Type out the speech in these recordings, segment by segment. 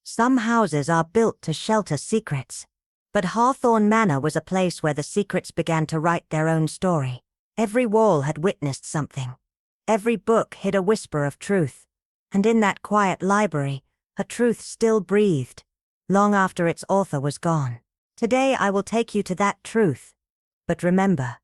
Some houses are built to shelter secrets. But Hawthorne Manor was a place where the secrets began to write their own story. Every wall had witnessed something. Every book hid a whisper of truth. And in that quiet library, a truth still breathed, long after its author was gone. Today I will take you to that truth. But remember,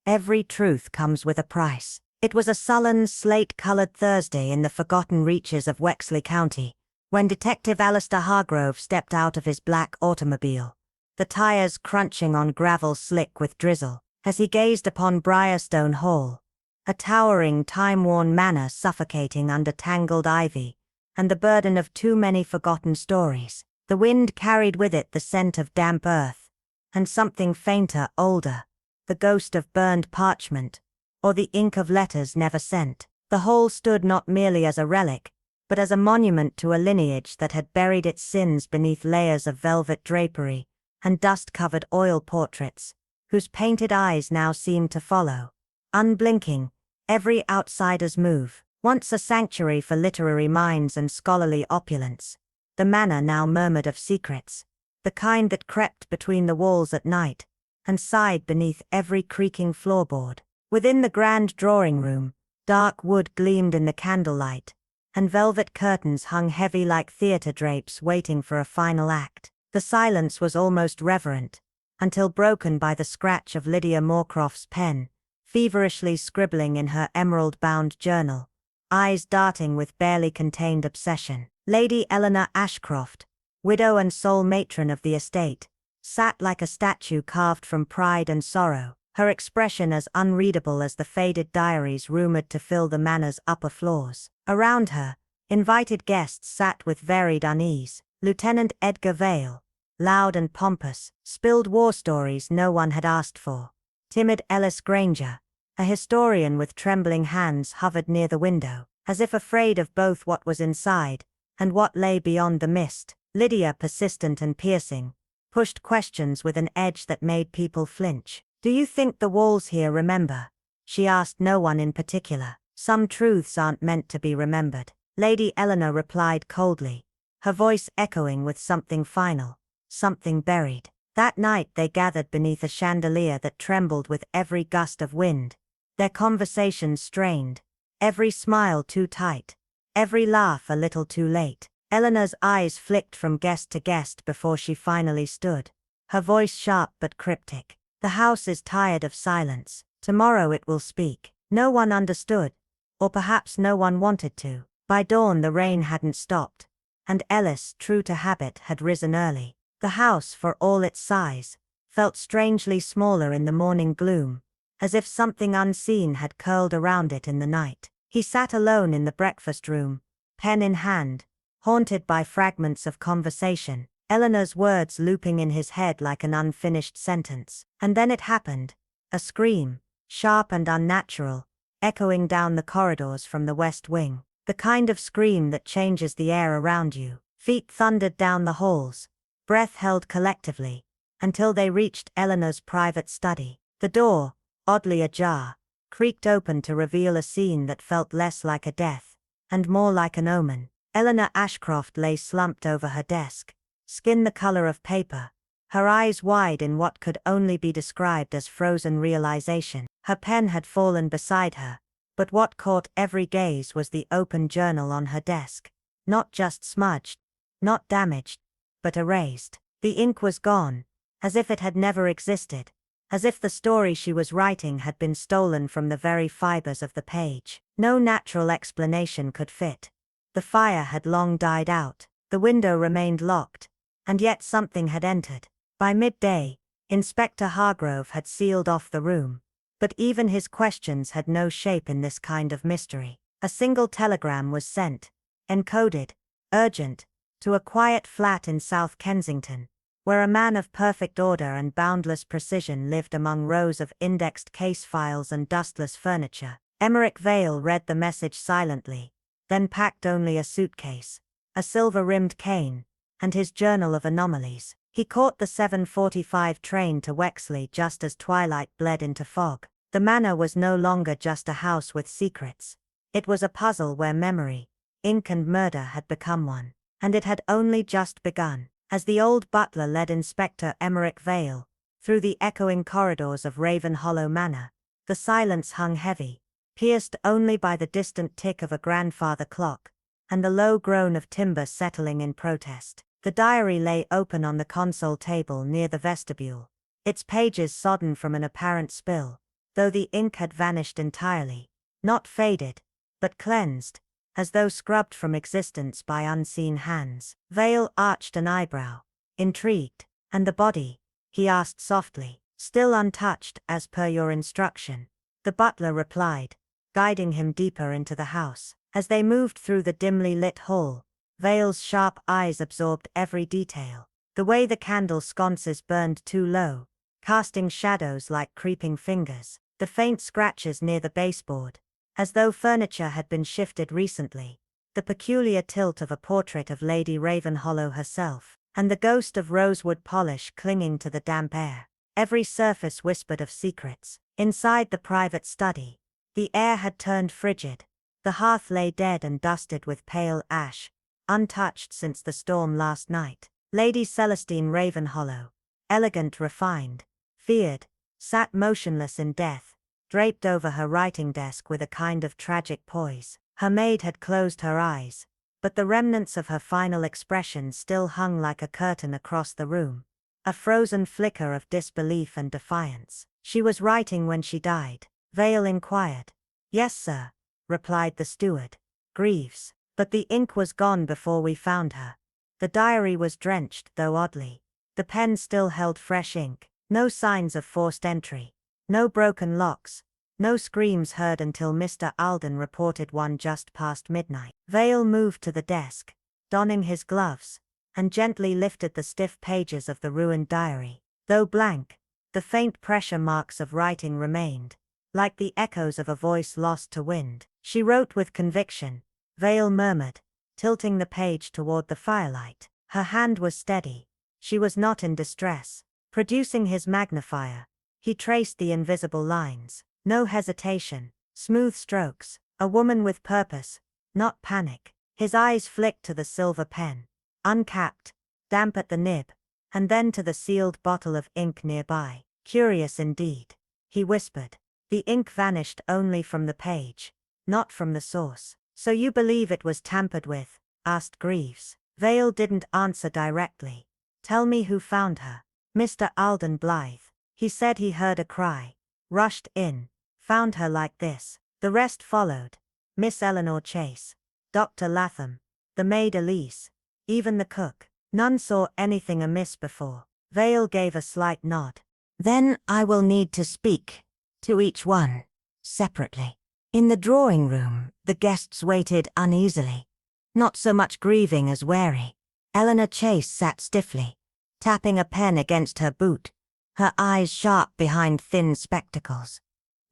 every truth comes with a price. It was a sullen, slate-colored Thursday in the forgotten reaches of Wexley County, when Detective Alistair Hargrove stepped out of his black automobile, the tires crunching on gravel slick with drizzle, as he gazed upon Briarstone Hall, a towering, time-worn manor suffocating under tangled ivy, and the burden of too many forgotten stories. The wind carried with it the scent of damp earth, and something fainter, older, the ghost of burned parchment, or the ink of letters never sent. The Hall stood not merely as a relic, but as a monument to a lineage that had buried its sins beneath layers of velvet drapery and dust-covered oil portraits, whose painted eyes now seemed to follow, unblinking, every outsider's move. Once a sanctuary for literary minds and scholarly opulence, the manor now murmured of secrets, the kind that crept between the walls at night and sighed beneath every creaking floorboard. Within the grand drawing-room, dark wood gleamed in the candlelight, and velvet curtains hung heavy like theater drapes waiting for a final act. The silence was almost reverent, until broken by the scratch of Lydia Moorcroft's pen, feverishly scribbling in her emerald-bound journal, eyes darting with barely contained obsession. Lady Eleanor Ashcroft, widow and sole matron of the estate, sat like a statue carved from pride and sorrow, her expression as unreadable as the faded diaries rumored to fill the manor's upper floors. Around her, invited guests sat with varied unease. Lieutenant Edgar Vale, loud and pompous, spilled war stories no one had asked for. Timid Ellis Granger, a historian with trembling hands, hovered near the window, as if afraid of both what was inside and what lay beyond the mist. Lydia, persistent and piercing, pushed questions with an edge that made people flinch. "Do you think the walls here remember?" She asked no one in particular. "Some truths aren't meant to be remembered," Lady Eleanor replied coldly, her voice echoing with something final, something buried. That night they gathered beneath a chandelier that trembled with every gust of wind, their conversations strained, every smile too tight, every laugh a little too late. Eleanor's eyes flicked from guest to guest before she finally stood, her voice sharp but cryptic. "The house is tired of silence. Tomorrow it will speak." No one understood, or perhaps no one wanted to. By dawn the rain hadn't stopped, and Ellis, true to habit, had risen early. The house, for all its size, felt strangely smaller in the morning gloom, as if something unseen had curled around it in the night. He sat alone in the breakfast room, pen in hand, haunted by fragments of conversation, Eleanor's words looping in his head like an unfinished sentence. And then it happened, a scream, sharp and unnatural, echoing down the corridors from the West Wing, the kind of scream that changes the air around you. Feet thundered down the halls, breath held collectively, until they reached Eleanor's private study. The door, oddly ajar, creaked open to reveal a scene that felt less like a death, and more like an omen. Eleanor Ashcroft lay slumped over her desk, skin the color of paper, her eyes wide in what could only be described as frozen realization. Her pen had fallen beside her, but what caught every gaze was the open journal on her desk, not just smudged, not damaged, but erased. The ink was gone, as if it had never existed, as if the story she was writing had been stolen from the very fibers of the page. No natural explanation could fit. The fire had long died out, the window remained locked, and yet something had entered. By midday, Inspector Hargrove had sealed off the room, but even his questions had no shape in this kind of mystery. A single telegram was sent, encoded, urgent, to a quiet flat in South Kensington, where a man of perfect order and boundless precision lived among rows of indexed case files and dustless furniture. Emmerich Vale read the message silently, then packed only a suitcase, a silver-rimmed cane, and his journal of anomalies. He caught the 7:45 train to Wexley just as twilight bled into fog. The manor was no longer just a house with secrets. It was a puzzle where memory, ink and murder had become one. and it had only just begun. As the old butler led Inspector Emmerich Vale through the echoing corridors of Ravenhollow Manor, the silence hung heavy, pierced only by the distant tick of a grandfather clock, and the low groan of timber settling in protest. The diary lay open on the console table near the vestibule, its pages sodden from an apparent spill, though the ink had vanished entirely, not faded, but cleansed, as though scrubbed from existence by unseen hands. Vale arched an eyebrow, intrigued. "And the body?" he asked softly. "Still untouched, as per your instruction," the butler replied, guiding him deeper into the house. As they moved through the dimly lit hall, Vale's sharp eyes absorbed every detail. The way the candle sconces burned too low, casting shadows like creeping fingers. The faint scratches near the baseboard, as though furniture had been shifted recently. The peculiar tilt of a portrait of Lady Ravenhollow herself, and the ghost of rosewood polish clinging to the damp air. Every surface whispered of secrets. Inside the private study, the air had turned frigid. The hearth lay dead and dusted with pale ash, untouched since the storm last night. Lady Celestine Ravenhollow, elegant, refined, feared, sat motionless in death, draped over her writing desk with a kind of tragic poise. Her maid had closed her eyes, but the remnants of her final expression still hung like a curtain across the room, a frozen flicker of disbelief and defiance. "She was writing when she died?" Vale inquired. "Yes, sir," replied the steward. "Greaves. But the ink was gone before we found her." The diary was drenched, though oddly. The pen still held fresh ink. No signs of forced entry. No broken locks. No screams heard until Mr. Alden reported one just past midnight. Vale moved to the desk, donning his gloves, and gently lifted the stiff pages of the ruined diary. Though blank, the faint pressure marks of writing remained, like the echoes of a voice lost to wind. "She wrote with conviction," Vale murmured, tilting the page toward the firelight. Her hand was steady. She was not in distress. Producing his magnifier, he traced the invisible lines. No hesitation, smooth strokes. A woman with purpose, not panic. His eyes flicked to the silver pen, uncapped, damp at the nib, and then to the sealed bottle of ink nearby. "Curious indeed," he whispered. "The ink vanished only from the page, not from the source." "So you believe it was tampered with?" asked Greaves. Vale didn't answer directly. "Tell me who found her." "Mr. Alden Blythe. He said he heard a cry, rushed in, found her like this." The rest followed. Miss Eleanor Chase, Dr. Latham, the maid Elise, even the cook. None saw anything amiss before. Vale gave a slight nod. "Then I will need to speak to each one separately." In the drawing room, the guests waited uneasily, not so much grieving as wary. Eleanor Chase sat stiffly, tapping a pen against her boot, her eyes sharp behind thin spectacles.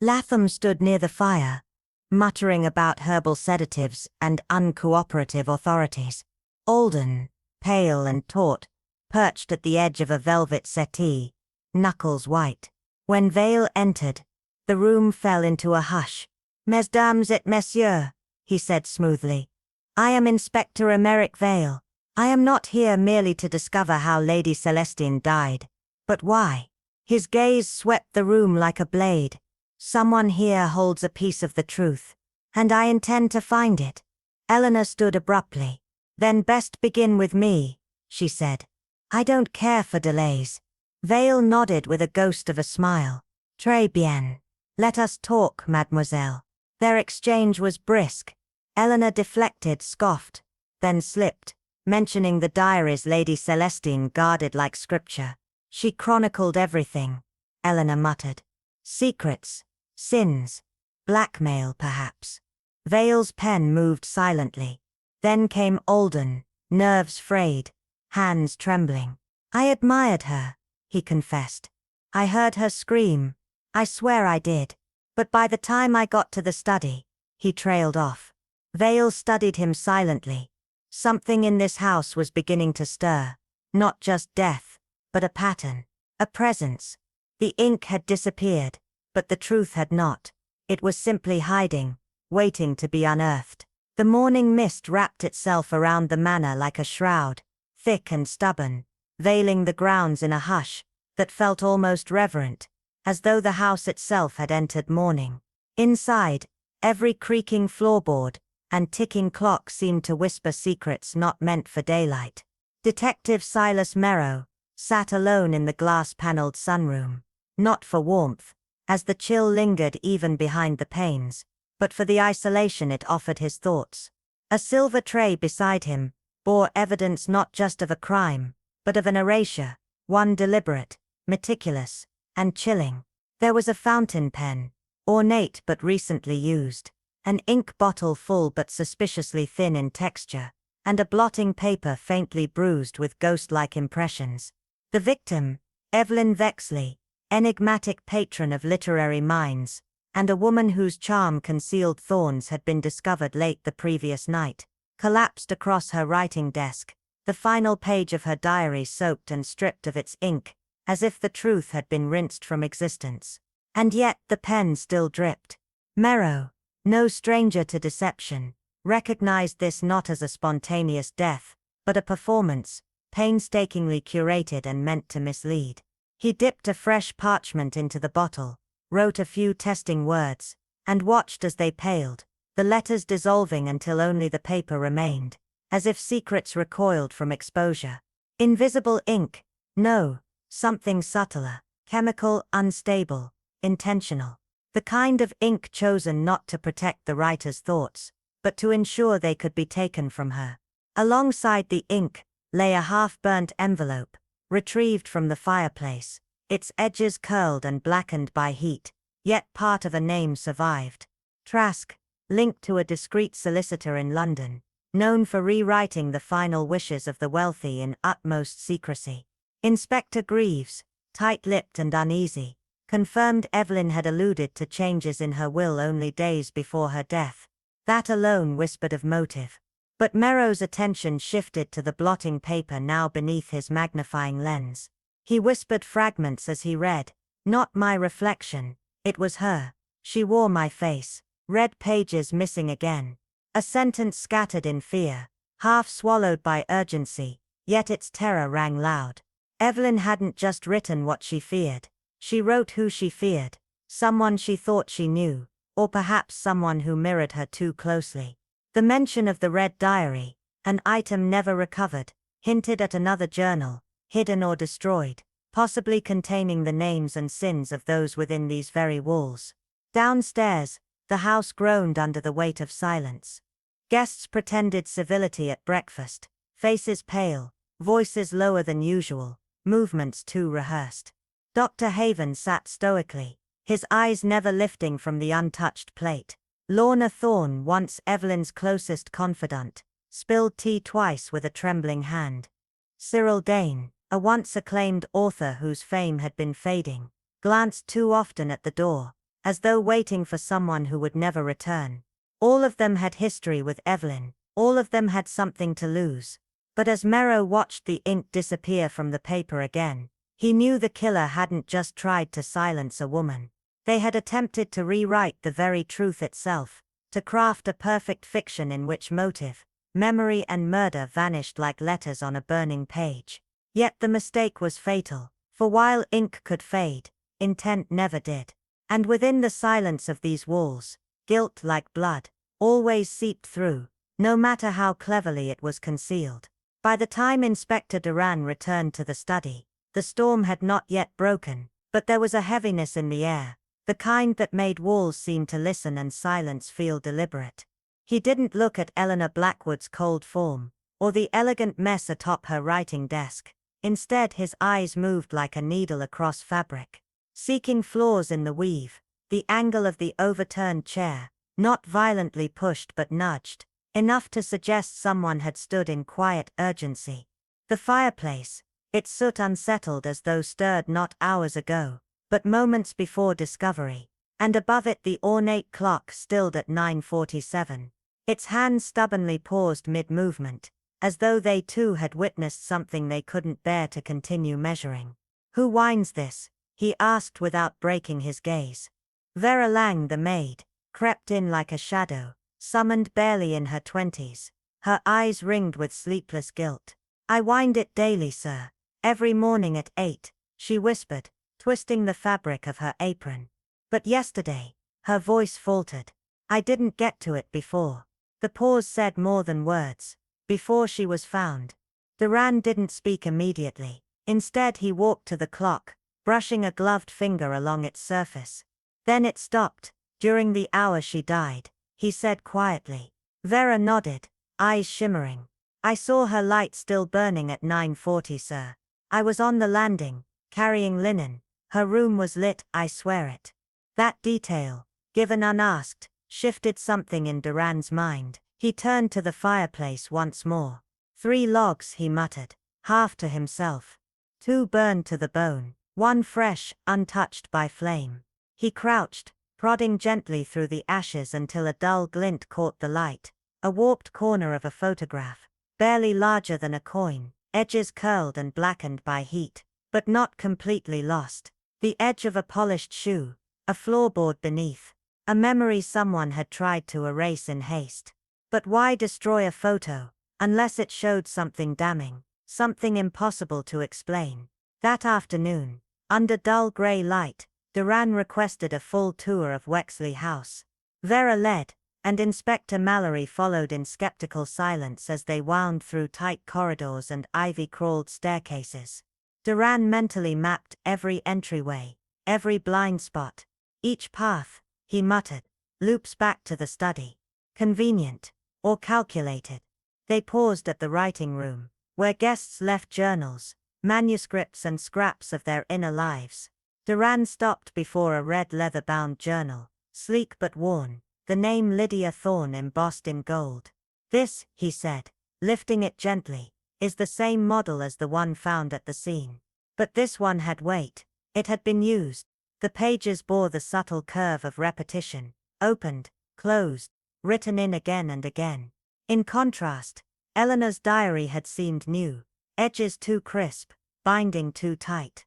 Latham stood near the fire, muttering about herbal sedatives and uncooperative authorities. Alden, pale and taut, perched at the edge of a velvet settee, knuckles white. When Vale entered, the room fell into a hush. "Mesdames et messieurs," he said smoothly, "I am Inspector Emmerich Vale. I am not here merely to discover how Lady Celestine died, but why." His gaze swept the room like a blade. "Someone here holds a piece of the truth, and I intend to find it." Eleanor stood abruptly. "Then best begin with me," she said. "I don't care for delays." Vale nodded with a ghost of a smile. "Très bien. Let us talk, mademoiselle." Their exchange was brisk. Eleanor deflected, scoffed, then slipped, mentioning the diaries Lady Celestine guarded like scripture. "She chronicled everything," Eleanor muttered. "Secrets, sins, blackmail perhaps." Vale's pen moved silently. Then came Alden, nerves frayed, hands trembling. "I admired her," he confessed. "I heard her scream. I swear I did. But by the time I got to the study," he trailed off. Vale studied him silently. Something in this house was beginning to stir. Not just death, but a pattern, a presence. The ink had disappeared, but the truth had not. It was simply hiding, waiting to be unearthed. The morning mist wrapped itself around the manor like a shroud, thick and stubborn, veiling the grounds in a hush that felt almost reverent, as though the house itself had entered mourning. Inside, every creaking floorboard and ticking clock seemed to whisper secrets not meant for daylight. Detective Silas Merrow sat alone in the glass-paneled sunroom, not for warmth, as the chill lingered even behind the panes, but for the isolation it offered his thoughts. A silver tray beside him bore evidence not just of a crime, but of an erasure, one deliberate, meticulous, and chilling. There was a fountain pen, ornate but recently used, an ink bottle full but suspiciously thin in texture, and a blotting paper faintly bruised with ghost-like impressions. The victim, Evelyn Vexley, enigmatic patron of literary minds, and a woman whose charm concealed thorns had been discovered late the previous night, collapsed across her writing desk, the final page of her diary soaked and stripped of its ink, as if the truth had been rinsed from existence. And yet the pen still dripped. Merrow, no stranger to deception, recognized this not as a spontaneous death, but a performance, painstakingly curated and meant to mislead. He dipped a fresh parchment into the bottle, wrote a few testing words, and watched as they paled, the letters dissolving until only the paper remained, as if secrets recoiled from exposure. Invisible ink? No, something subtler, chemical, unstable, intentional. The kind of ink chosen not to protect the writer's thoughts, but to ensure they could be taken from her. Alongside the ink lay a half-burnt envelope, retrieved from the fireplace, its edges curled and blackened by heat, yet part of a name survived. Trask, linked to a discreet solicitor in London, known for rewriting the final wishes of the wealthy in utmost secrecy. Inspector Greaves, tight-lipped and uneasy, confirmed Evelyn had alluded to changes in her will only days before her death. That alone whispered of motive. But Merrow's attention shifted to the blotting paper now beneath his magnifying lens. He whispered fragments as he read, "Not my reflection, it was her. She wore my face." Red pages missing again. A sentence scattered in fear, half swallowed by urgency, yet its terror rang loud. Evelyn hadn't just written what she feared. She wrote who she feared, someone she thought she knew, or perhaps someone who mirrored her too closely. The mention of the red diary, an item never recovered, hinted at another journal, hidden or destroyed, possibly containing the names and sins of those within these very walls. Downstairs, the house groaned under the weight of silence. Guests pretended civility at breakfast, faces pale, voices lower than usual, movements too rehearsed. Dr. Haven sat stoically, his eyes never lifting from the untouched plate. Lorna Thorne, once Evelyn's closest confidant, spilled tea twice with a trembling hand. Cyril Dane, a once acclaimed author whose fame had been fading, glanced too often at the door, as though waiting for someone who would never return. All of them had history with Evelyn, all of them had something to lose. But as Merrow watched the ink disappear from the paper again, he knew the killer hadn't just tried to silence a woman. They had attempted to rewrite the very truth itself, to craft a perfect fiction in which motive, memory and murder vanished like letters on a burning page. Yet the mistake was fatal, for while ink could fade, intent never did. And within the silence of these walls, guilt like blood, always seeped through, no matter how cleverly it was concealed. By the time Inspector Duran returned to the study, the storm had not yet broken, but there was a heaviness in the air, the kind that made walls seem to listen and silence feel deliberate. He didn't look at Eleanor Blackwood's cold form, or the elegant mess atop her writing desk. Instead his eyes moved like a needle across fabric, seeking flaws in the weave, the angle of the overturned chair, not violently pushed but nudged, enough to suggest someone had stood in quiet urgency. The fireplace, its soot unsettled as though stirred not hours ago, but moments before discovery, and above it the ornate clock stilled at 9:47. Its hands stubbornly paused mid-movement, as though they too had witnessed something they couldn't bear to continue measuring. "Who winds this?" he asked without breaking his gaze. Vera Lang, the maid, crept in like a shadow, summoned barely in her 20s. Her eyes ringed with sleepless guilt. "I wind it daily, sir. Every morning at 8, she whispered, twisting the fabric of her apron. "But yesterday," her voice faltered. "I didn't get to it before." The pause said more than words. Before she was found. Duran didn't speak immediately. Instead he walked to the clock, brushing a gloved finger along its surface. Then it stopped. "During the hour she died," he said quietly. Vera nodded, eyes shimmering. "I saw her light still burning at 9:40, sir. I was on the landing, carrying linen. Her room was lit, I swear it." That detail, given unasked, shifted something in Duran's mind. He turned to the fireplace once more. 3 logs, he muttered, half to himself. 2 burned to the bone, 1 fresh, untouched by flame. He crouched, prodding gently through the ashes until a dull glint caught the light. A warped corner of a photograph, barely larger than a coin, edges curled and blackened by heat, but not completely lost. The edge of a polished shoe, a floorboard beneath, a memory someone had tried to erase in haste. But why destroy a photo, unless it showed something damning, something impossible to explain? That afternoon, under dull grey light, Duran requested a full tour of Wexley House. Vera led, and Inspector Mallory followed in skeptical silence as they wound through tight corridors and ivy-crawled staircases. Duran mentally mapped every entryway, every blind spot. Each path, he muttered, loops back to the study. Convenient, or calculated. They paused at the writing room, where guests left journals, manuscripts and scraps of their inner lives. Duran stopped before a red leather-bound journal, sleek but worn, the name Lydia Thorne embossed in gold. "This," he said, lifting it gently, "is the same model as the one found at the scene. But this one had weight. It had been used." The pages bore the subtle curve of repetition, opened, closed, written in again and again. In contrast, Eleanor's diary had seemed new, edges too crisp, binding too tight.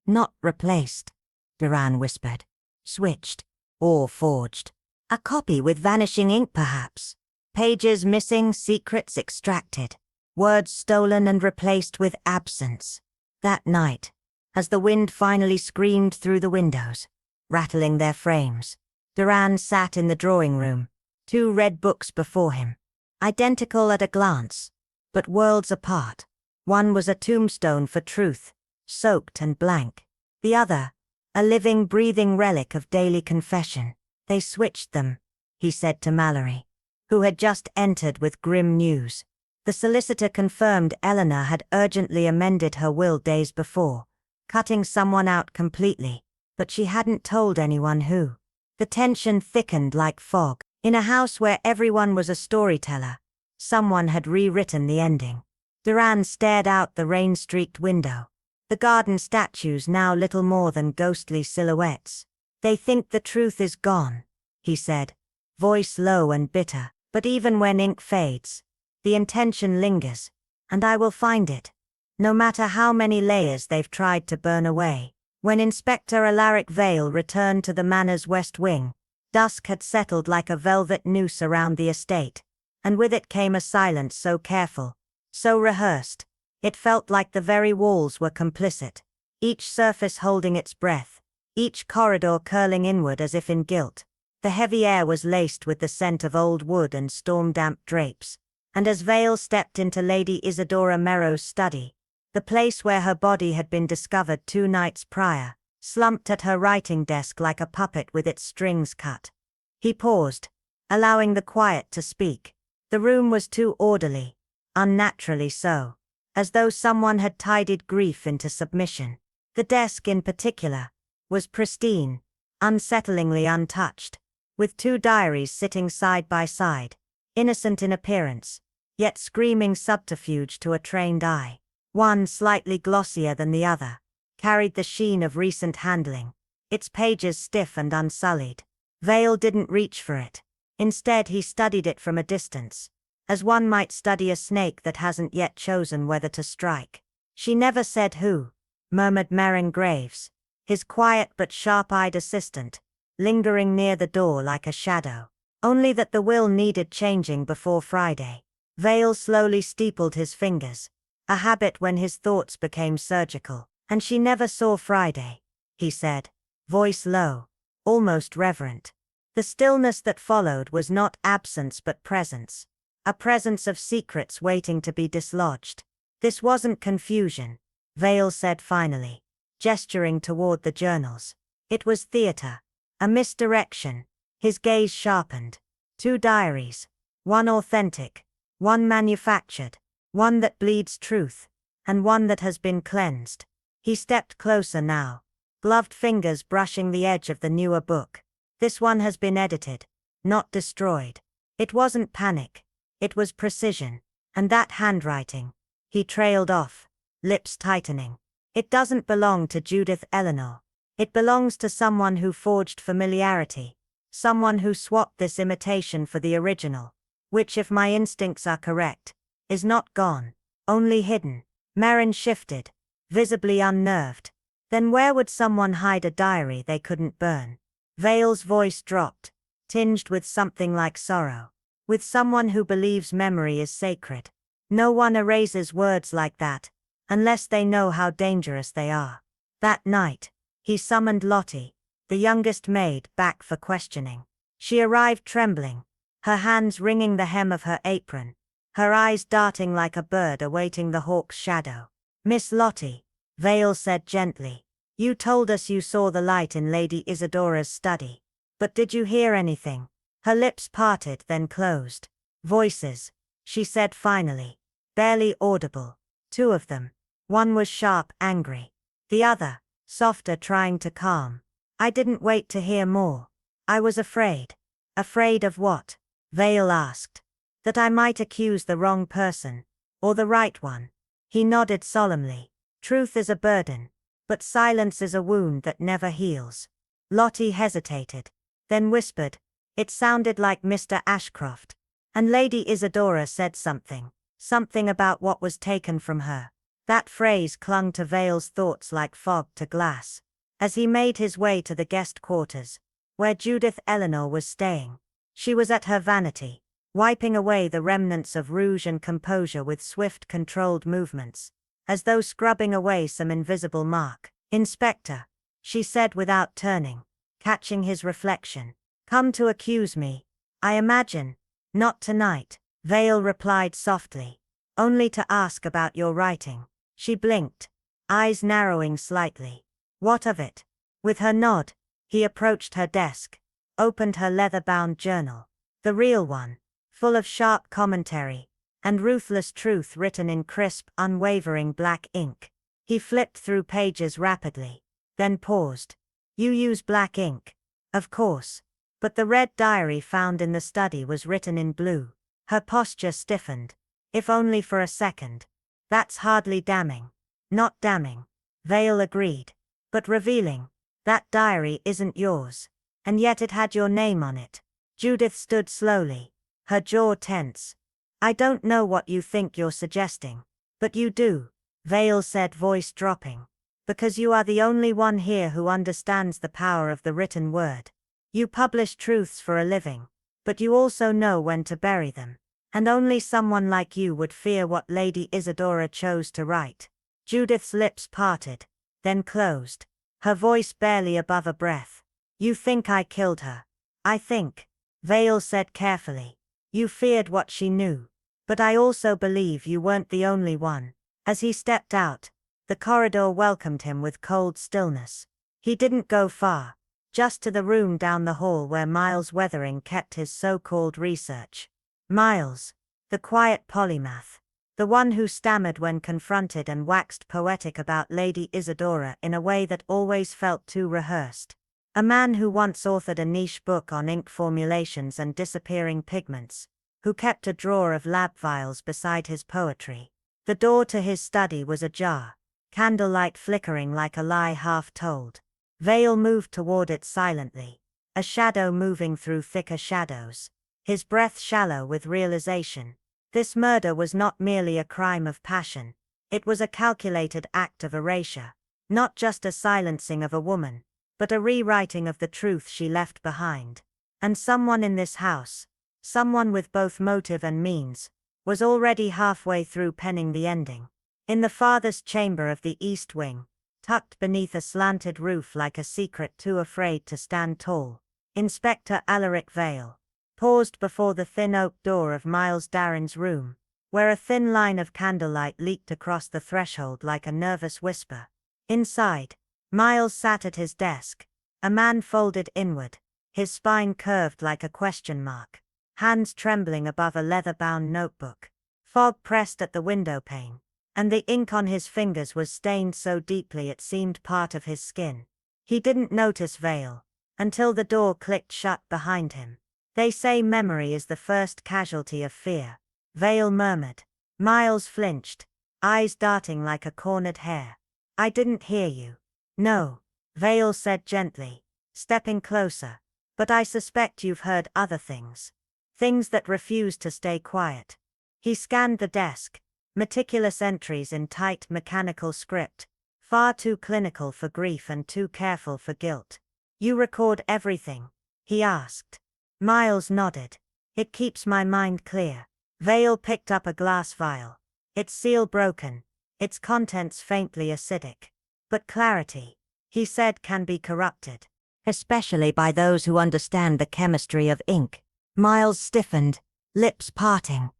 "Not replaced," Duran whispered. "Switched. Or forged. A copy with vanishing ink perhaps. Pages missing, secrets extracted. Words stolen and replaced with absence." That night, as the wind finally screamed through the windows, rattling their frames, Duran sat in the drawing room, 2 red books before him. Identical at a glance, but worlds apart. One was a tombstone for truth, soaked and blank. The other, a living, breathing relic of daily confession. "They switched them," he said to Mallory, who had just entered with grim news. The solicitor confirmed Eleanor had urgently amended her will days before, cutting someone out completely, but she hadn't told anyone who. The tension thickened like fog. In a house where everyone was a storyteller, someone had rewritten the ending. Duran stared out the rain-streaked window. The garden statues now little more than ghostly silhouettes. "They think the truth is gone," he said, voice low and bitter. "But even when ink fades, the intention lingers, and I will find it, no matter how many layers they've tried to burn away." When Inspector Alaric Vale returned to the manor's west wing, dusk had settled like a velvet noose around the estate, and with it came a silence so careful, so rehearsed, it felt like the very walls were complicit, each surface holding its breath, each corridor curling inward as if in guilt. The heavy air was laced with the scent of old wood and storm-damp drapes, and as Vale stepped into Lady Isadora Merrow's study, the place where her body had been discovered 2 nights prior, slumped at her writing desk like a puppet with its strings cut. He paused, allowing the quiet to speak. The room was too orderly, unnaturally so, as though someone had tidied grief into submission. The desk in particular was pristine, unsettlingly untouched, with 2 diaries sitting side by side, innocent in appearance, yet screaming subterfuge to a trained eye. One, slightly glossier than the other, carried the sheen of recent handling, its pages stiff and unsullied. Vale didn't reach for it. Instead he studied it from a distance, as one might study a snake that hasn't yet chosen whether to strike. "She never said who," murmured Merrin Graves, his quiet but sharp-eyed assistant, lingering near the door like a shadow. Only that the will needed changing before Friday. Vale slowly steepled his fingers, a habit when his thoughts became surgical. And she never saw Friday, he said, voice low, almost reverent. The stillness that followed was not absence but presence. A presence of secrets waiting to be dislodged. This wasn't confusion, Vale said finally, gesturing toward the journals. It was theater. A misdirection. His gaze sharpened. 2 diaries. One authentic. One manufactured. One that bleeds truth. And one that has been cleansed. He stepped closer now, gloved fingers brushing the edge of the newer book. This one has been edited, not destroyed. It wasn't panic. It was precision. And that handwriting. He trailed off, lips tightening. It doesn't belong to Judith Eleanor. It belongs to someone who forged familiarity. Someone who swapped this imitation for the original. Which, if my instincts are correct, is not gone, only hidden. Merrin shifted, visibly unnerved. Then where would someone hide a diary they couldn't burn? Vale's voice dropped, tinged with something like sorrow. With someone who believes memory is sacred. No one erases words like that, unless they know how dangerous they are. That night, he summoned Lottie, the youngest maid, back for questioning. She arrived trembling, her hands wringing the hem of her apron, her eyes darting like a bird awaiting the hawk's shadow. Miss Lottie, Vale said gently, you told us you saw the light in Lady Isadora's study. But did you hear anything? Her lips parted then closed. Voices, she said finally, barely audible. 2 of them. One was sharp, angry. The other, softer, trying to calm. I didn't wait to hear more. I was afraid. Afraid of what? Vale asked. That I might accuse the wrong person. Or the right one. He nodded solemnly. Truth is a burden. But silence is a wound that never heals. Lottie hesitated. Then whispered. It sounded like Mr. Ashcroft. And Lady Isadora said something. Something about what was taken from her. That phrase clung to Vale's thoughts like fog to glass. As he made his way to the guest quarters, where Judith Eleanor was staying. She was at her vanity, wiping away the remnants of rouge and composure with swift, controlled movements, as though scrubbing away some invisible mark. Inspector, she said without turning, catching his reflection. Come to accuse me, I imagine. Not tonight, Vale replied softly. Only to ask about your writing. She blinked, eyes narrowing slightly. What of it? With her nod, he approached her desk, opened her leather-bound journal. The real one, full of sharp commentary, and ruthless truth written in crisp, unwavering black ink. He flipped through pages rapidly, then paused. You use black ink? Of course. But the red diary found in the study was written in blue. Her posture stiffened. If only for a second. That's hardly damning. Not damning. Vale agreed. But revealing. That diary isn't yours. And yet it had your name on it. Judith stood slowly, her jaw tense. I don't know what you think you're suggesting. But you do, Vale said, voice dropping. Because you are the only one here who understands the power of the written word. You publish truths for a living. But you also know when to bury them. And only someone like you would fear what Lady Isadora chose to write. Judith's lips parted, then closed, her voice barely above a breath. You think I killed her. I think, Vale said carefully. You feared what she knew. But I also believe you weren't the only one. As he stepped out, the corridor welcomed him with cold stillness. He didn't go far, just to the room down the hall where Miles Weathering kept his so-called research. Miles, the quiet polymath, the one who stammered when confronted and waxed poetic about Lady Isadora in a way that always felt too rehearsed. A man who once authored a niche book on ink formulations and disappearing pigments, who kept a drawer of lab vials beside his poetry. The door to his study was ajar, candlelight flickering like a lie half told. Vale moved toward it silently, a shadow moving through thicker shadows, his breath shallow with realization. This murder was not merely a crime of passion. It was a calculated act of erasure, not just a silencing of a woman, but a rewriting of the truth she left behind. And someone in this house, someone with both motive and means, was already halfway through penning the ending. In the farthest chamber of the east wing, tucked beneath a slanted roof like a secret too afraid to stand tall, Inspector Alaric Vale paused before the thin oak door of Miles Darren's room, where a thin line of candlelight leaked across the threshold like a nervous whisper. Inside, Miles sat at his desk, a man folded inward, his spine curved like a question mark, hands trembling above a leather-bound notebook. Fog pressed at the window pane, and the ink on his fingers was stained so deeply it seemed part of his skin. He didn't notice Vale until the door clicked shut behind him. "They say memory is the first casualty of fear," Vale murmured. Miles flinched, eyes darting like a cornered hare. "I didn't hear you." "No," Vale said gently, stepping closer. "But I suspect you've heard other things. Things that refuse to stay quiet." He scanned the desk, meticulous entries in tight mechanical script, far too clinical for grief and too careful for guilt. "You record everything?" he asked. Miles nodded. "It keeps my mind clear." Vale picked up a glass vial, its seal broken, its contents faintly acidic. "But clarity," he said, "can be corrupted. Especially by those who understand the chemistry of ink." Miles stiffened, lips parting.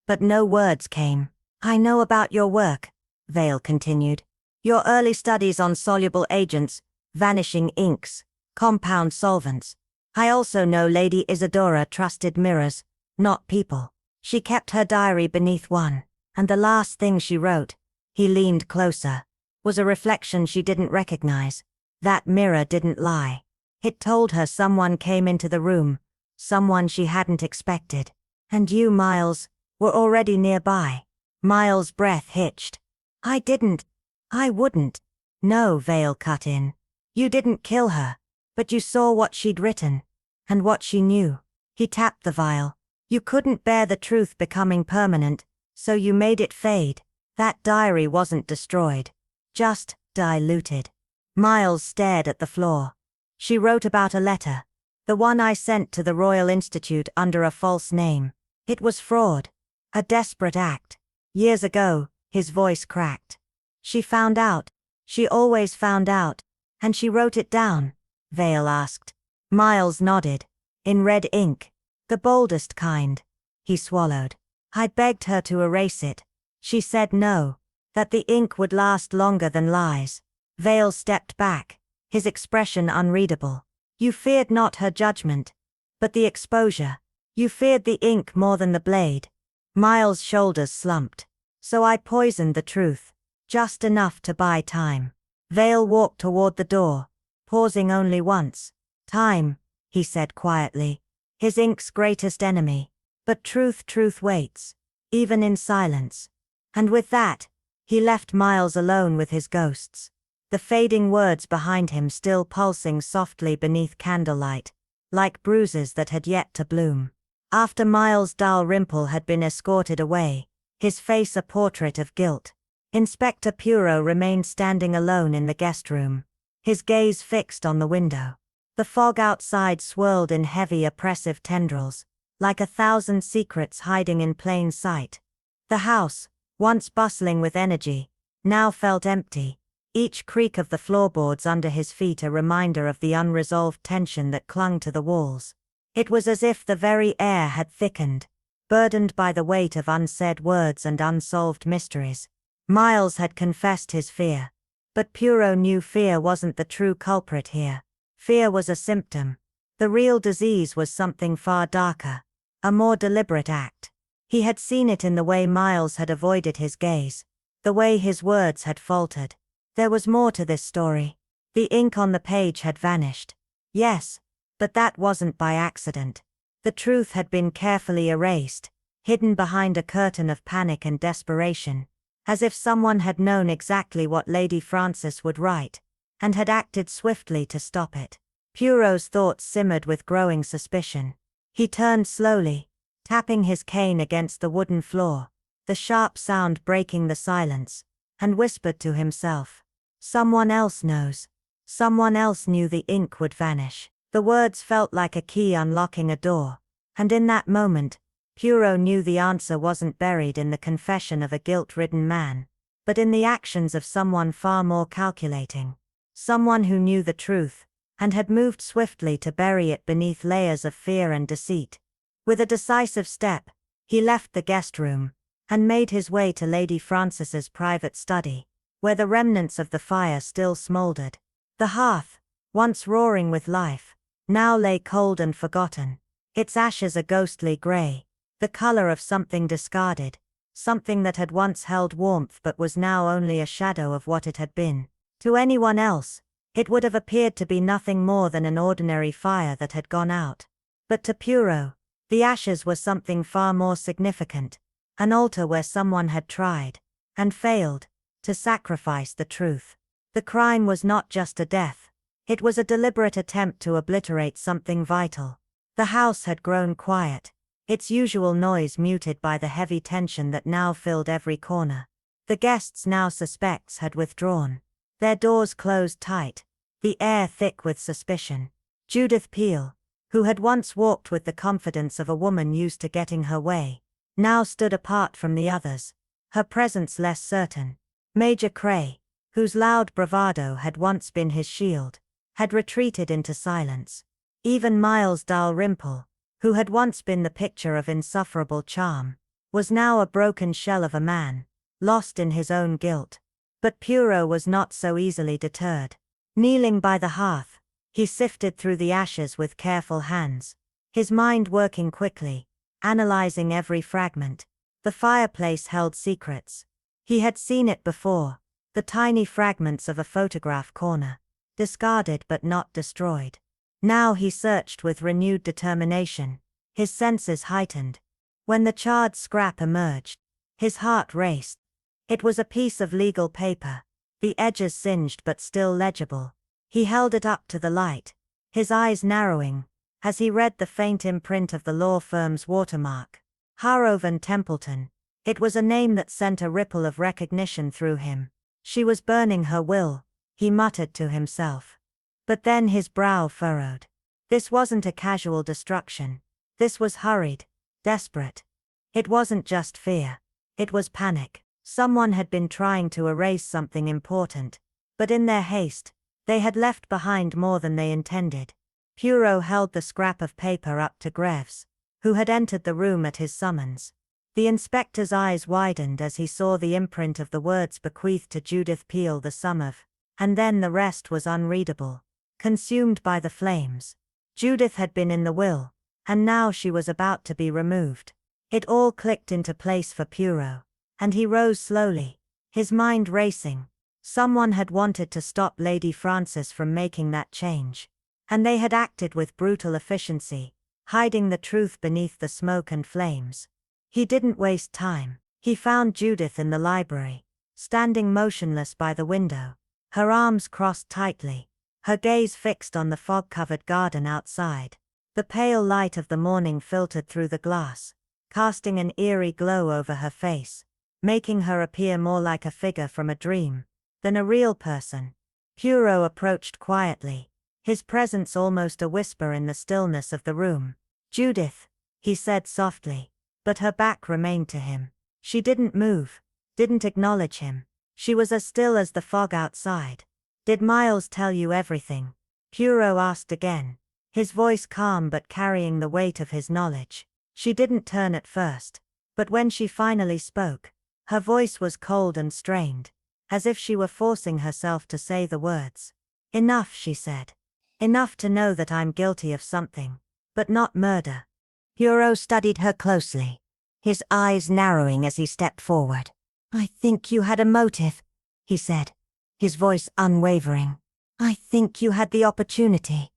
But no words came. "I know about your work," Vale continued. "Your early studies on soluble agents, vanishing inks, compound solvents. I also know Lady Isadora trusted mirrors, not people. She kept her diary beneath one, and the last thing she wrote," he leaned closer, "was a reflection she didn't recognize. That mirror didn't lie. It told her someone came into the room, someone she hadn't expected. And you, Miles, were already nearby." Miles' breath hitched. I wouldn't." "No," Vale cut in. "You didn't kill her, but you saw what she'd written, and what she knew." He tapped the vial. "You couldn't bear the truth becoming permanent, so you made it fade. That diary wasn't destroyed, just diluted." Miles stared at the floor. "She wrote about a letter. The one I sent to the Royal Institute under a false name. It was fraud. A desperate act. Years ago," his voice cracked. "She found out. She always found out. And she wrote it down?" Vale asked. Miles nodded. "In red ink. The boldest kind." He swallowed. "I begged her to erase it. She said no, that the ink would last longer than lies." Vale stepped back, his expression unreadable. "You feared not her judgment, but the exposure. You feared the ink more than the blade." Miles' shoulders slumped. "So I poisoned the truth, just enough to buy time." Vale walked toward the door, pausing only once. "Time," he said quietly, "his ink's greatest enemy. But truth waits, even in silence." And with that, he left Miles alone with his ghosts, the fading words behind him still pulsing softly beneath candlelight, like bruises that had yet to bloom. After Miles' Dalrymple had been escorted away, his face a portrait of guilt, Inspector Poirot remained standing alone in the guest room, his gaze fixed on the window. The fog outside swirled in heavy oppressive tendrils, like 1,000 secrets hiding in plain sight. The house, once bustling with energy, now felt empty, each creak of the floorboards under his feet a reminder of the unresolved tension that clung to the walls. It was as if the very air had thickened, burdened by the weight of unsaid words and unsolved mysteries. Miles had confessed his fear, but Poirot knew fear wasn't the true culprit here. Fear was a symptom. The real disease was something far darker, a more deliberate act. He had seen it in the way Miles had avoided his gaze, the way his words had faltered. There was more to this story. The ink on the page had vanished. Yes, but that wasn't by accident. The truth had been carefully erased, hidden behind a curtain of panic and desperation, as if someone had known exactly what Lady Frances would write, and had acted swiftly to stop it. Poirot's thoughts simmered with growing suspicion. He turned slowly, tapping his cane against the wooden floor, the sharp sound breaking the silence, and whispered to himself, "Someone else knows. Someone else knew the ink would vanish." The words felt like a key unlocking a door. And in that moment, Poirot knew the answer wasn't buried in the confession of a guilt-ridden man, but in the actions of someone far more calculating. Someone who knew the truth, and had moved swiftly to bury it beneath layers of fear and deceit. With a decisive step, he left the guest room, and made his way to Lady Frances's private study, where the remnants of the fire still smouldered. The hearth, once roaring with life, now lay cold and forgotten, its ashes a ghostly grey, the color of something discarded, something that had once held warmth but was now only a shadow of what it had been. To anyone else, it would have appeared to be nothing more than an ordinary fire that had gone out. But to Poirot, the ashes were something far more significant, an altar where someone had tried, and failed, to sacrifice the truth. The crime was not just a death, it was a deliberate attempt to obliterate something vital. The house had grown quiet, its usual noise muted by the heavy tension that now filled every corner. The guests now suspects had withdrawn, their doors closed tight, the air thick with suspicion. Judith Peel, who had once walked with the confidence of a woman used to getting her way, now stood apart from the others, her presence less certain. Major Cray, whose loud bravado had once been his shield, had retreated into silence. Even Miles Dalrymple, who had once been the picture of insufferable charm, was now a broken shell of a man, lost in his own guilt. But Poirot was not so easily deterred. Kneeling by the hearth, he sifted through the ashes with careful hands, his mind working quickly, analyzing every fragment. The fireplace held secrets. He had seen it before, the tiny fragments of a photograph corner, discarded but not destroyed. Now he searched with renewed determination, his senses heightened. When the charred scrap emerged, his heart raced. It was a piece of legal paper, the edges singed but still legible. He held it up to the light, his eyes narrowing, as he read the faint imprint of the law firm's watermark. Harrow Templeton. It was a name that sent a ripple of recognition through him. She was burning her will, he muttered to himself. But then his brow furrowed. This wasn't a casual destruction. This was hurried, desperate. It wasn't just fear. It was panic. Someone had been trying to erase something important, but in their haste, they had left behind more than they intended. Poirot held the scrap of paper up to Greaves, who had entered the room at his summons. The inspector's eyes widened as he saw the imprint of the words bequeathed to Judith Peel, the sum of, and then the rest was unreadable, consumed by the flames. Judith had been in the will, and now she was about to be removed. It all clicked into place for Poirot, and he rose slowly, his mind racing. Someone had wanted to stop Lady Frances from making that change, and they had acted with brutal efficiency, hiding the truth beneath the smoke and flames. He didn't waste time. He found Judith in the library, standing motionless by the window, her arms crossed tightly, her gaze fixed on the fog-covered garden outside. The pale light of the morning filtered through the glass, casting an eerie glow over her face, making her appear more like a figure from a dream than a real person. Poirot approached quietly, his presence almost a whisper in the stillness of the room. "Judith," he said softly, but her back remained to him. She didn't move, didn't acknowledge him. She was as still as the fog outside. "Did Miles tell you everything?" Poirot asked again, his voice calm but carrying the weight of his knowledge. She didn't turn at first, but when she finally spoke, her voice was cold and strained, as if she were forcing herself to say the words. "Enough," she said. "Enough to know that I'm guilty of something, but not murder." Poirot studied her closely, his eyes narrowing as he stepped forward. "I think you had a motive," he said, his voice unwavering. "I think you had the opportunity.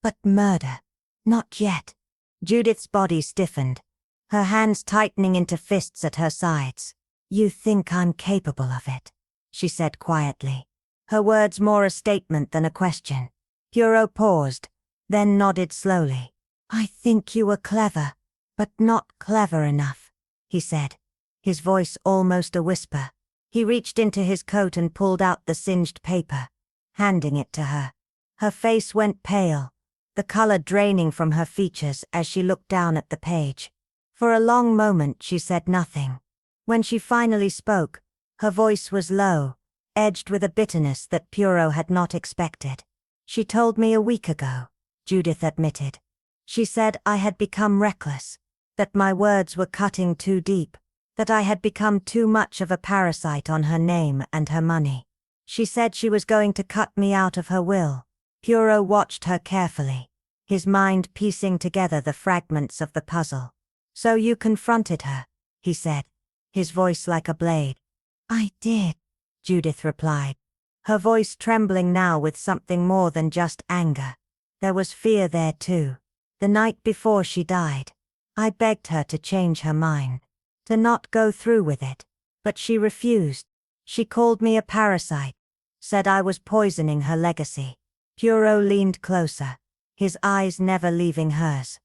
But murder, not yet." Judith's body stiffened, her hands tightening into fists at her sides. "You think I'm capable of it," she said quietly, her words more a statement than a question. Poirot paused, then nodded slowly. "I think you were clever, but not clever enough," he said, his voice almost a whisper. He reached into his coat and pulled out the singed paper, handing it to her. Her face went pale, the color draining from her features as she looked down at the page. For a long moment she said nothing. When she finally spoke, her voice was low, edged with a bitterness that Poirot had not expected. "She told me a week ago," Judith admitted. "She said I had become reckless, that my words were cutting too deep, that I had become too much of a parasite on her name and her money. She said she was going to cut me out of her will." Poirot watched her carefully, his mind piecing together the fragments of the puzzle. "So you confronted her," he said, his voice like a blade. "I did," Judith replied, her voice trembling now with something more than just anger. There was fear there too. "The night before she died, I begged her to change her mind, to not go through with it, but she refused. She called me a parasite, said I was poisoning her legacy." Poirot leaned closer, his eyes never leaving hers.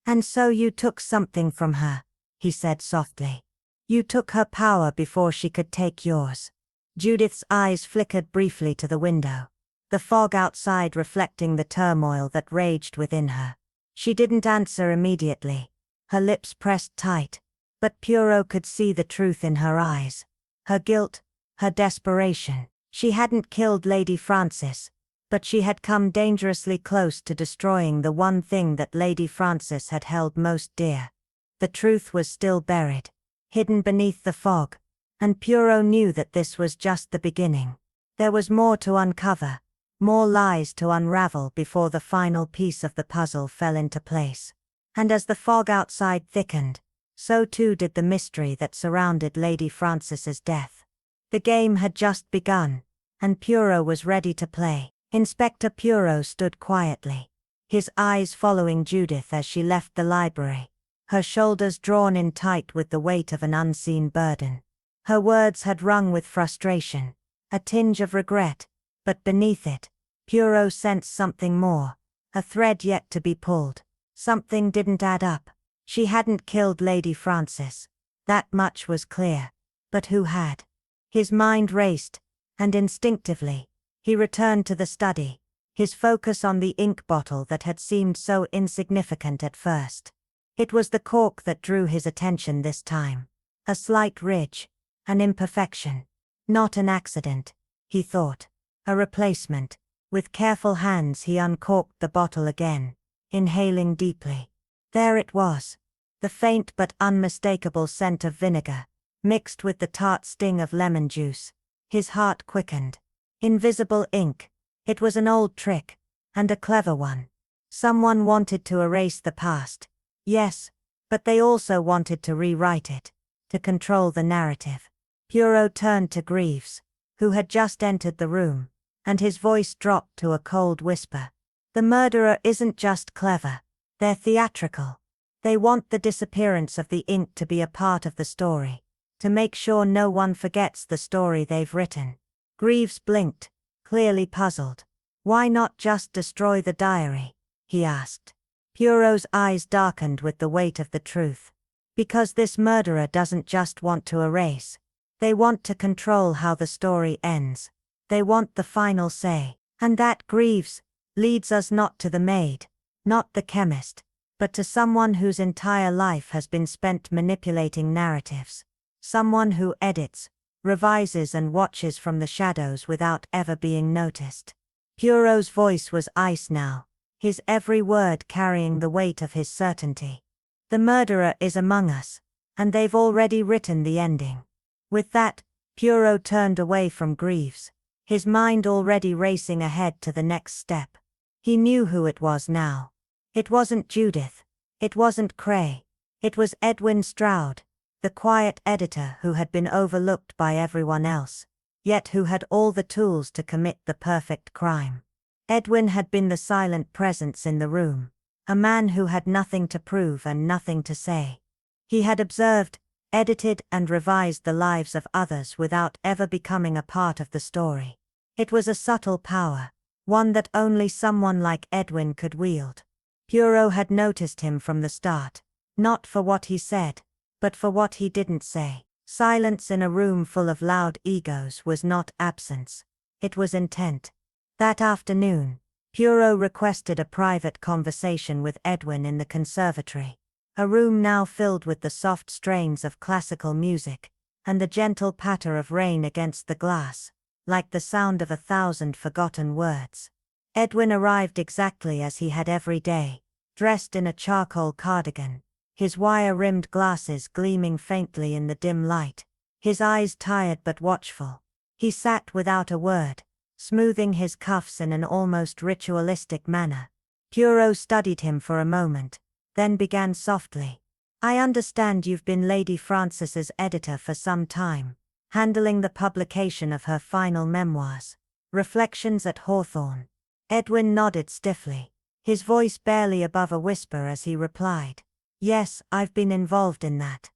"And so you took something from her," he said softly. "You took her power before she could take yours." Judith's eyes flickered briefly to the window, the fog outside reflecting the turmoil that raged within her. She didn't answer immediately, her lips pressed tight, but Poirot could see the truth in her eyes. Her guilt, her desperation. She hadn't killed Lady Francis, but she had come dangerously close to destroying the one thing that Lady Francis had held most dear. The truth was still buried, hidden beneath the fog, and Poirot knew that this was just the beginning. There was more to uncover, more lies to unravel before the final piece of the puzzle fell into place. And as the fog outside thickened, so too did the mystery that surrounded Lady Francis's death. The game had just begun, and Poirot was ready to play. Inspector Poirot stood quietly, his eyes following Judith as she left the library, her shoulders drawn in tight with the weight of an unseen burden. Her words had rung with frustration, a tinge of regret, but beneath it, Poirot sensed something more, a thread yet to be pulled. Something didn't add up. She hadn't killed Lady Francis, that much was clear, but who had? His mind raced, and instinctively, he returned to the study, his focus on the ink bottle that had seemed so insignificant at first. It was the cork that drew his attention this time. A slight ridge, an imperfection. Not an accident, he thought. A replacement. With careful hands he uncorked the bottle again, inhaling deeply. There it was. The faint but unmistakable scent of vinegar, mixed with the tart sting of lemon juice. His heart quickened. Invisible ink. It was an old trick, and a clever one. Someone wanted to erase the past. Yes, but they also wanted to rewrite it, to control the narrative. Poirot turned to Greaves, who had just entered the room, and his voice dropped to a cold whisper. "The murderer isn't just clever, they're theatrical. They want the disappearance of the ink to be a part of the story, to make sure no one forgets the story they've written." Greaves blinked, clearly puzzled. "Why not just destroy the diary?" he asked. Poirot's eyes darkened with the weight of the truth. "Because this murderer doesn't just want to erase. They want to control how the story ends. They want the final say. And that, Greaves, leads us not to the maid, not the chemist, but to someone whose entire life has been spent manipulating narratives. Someone who edits, revises and watches from the shadows without ever being noticed." Poirot's voice was ice now, his every word carrying the weight of his certainty. "The murderer is among us, and they've already written the ending." With that, Poirot turned away from Greaves, his mind already racing ahead to the next step. He knew who it was now. It wasn't Judith. It wasn't Cray. It was Edwin Stroud, the quiet editor who had been overlooked by everyone else, yet who had all the tools to commit the perfect crime. Edwin had been the silent presence in the room, a man who had nothing to prove and nothing to say. He had observed, edited and revised the lives of others without ever becoming a part of the story. It was a subtle power, one that only someone like Edwin could wield. Poirot had noticed him from the start, not for what he said, but for what he didn't say. Silence in a room full of loud egos was not absence. It was intent. That afternoon, Poirot requested a private conversation with Edwin in the conservatory, a room now filled with the soft strains of classical music, and the gentle patter of rain against the glass, like the sound of 1,000 forgotten words. Edwin arrived exactly as he had every day, dressed in a charcoal cardigan, his wire-rimmed glasses gleaming faintly in the dim light, his eyes tired but watchful. He sat without a word, smoothing his cuffs in an almost ritualistic manner. Poirot studied him for a moment, then began softly. "I understand you've been Lady Frances's editor for some time, handling the publication of her final memoirs, Reflections at Hawthorne." Edwin nodded stiffly, his voice barely above a whisper as he replied, "Yes, I've been involved in that.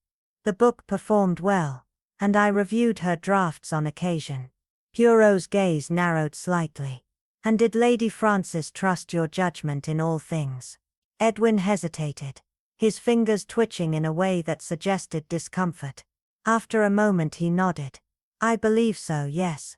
The book performed well, and I reviewed her drafts on occasion." Poirot's gaze narrowed slightly. "And did Lady Frances trust your judgment in all things?" Edwin hesitated, his fingers twitching in a way that suggested discomfort. After a moment he nodded. "I believe so, yes."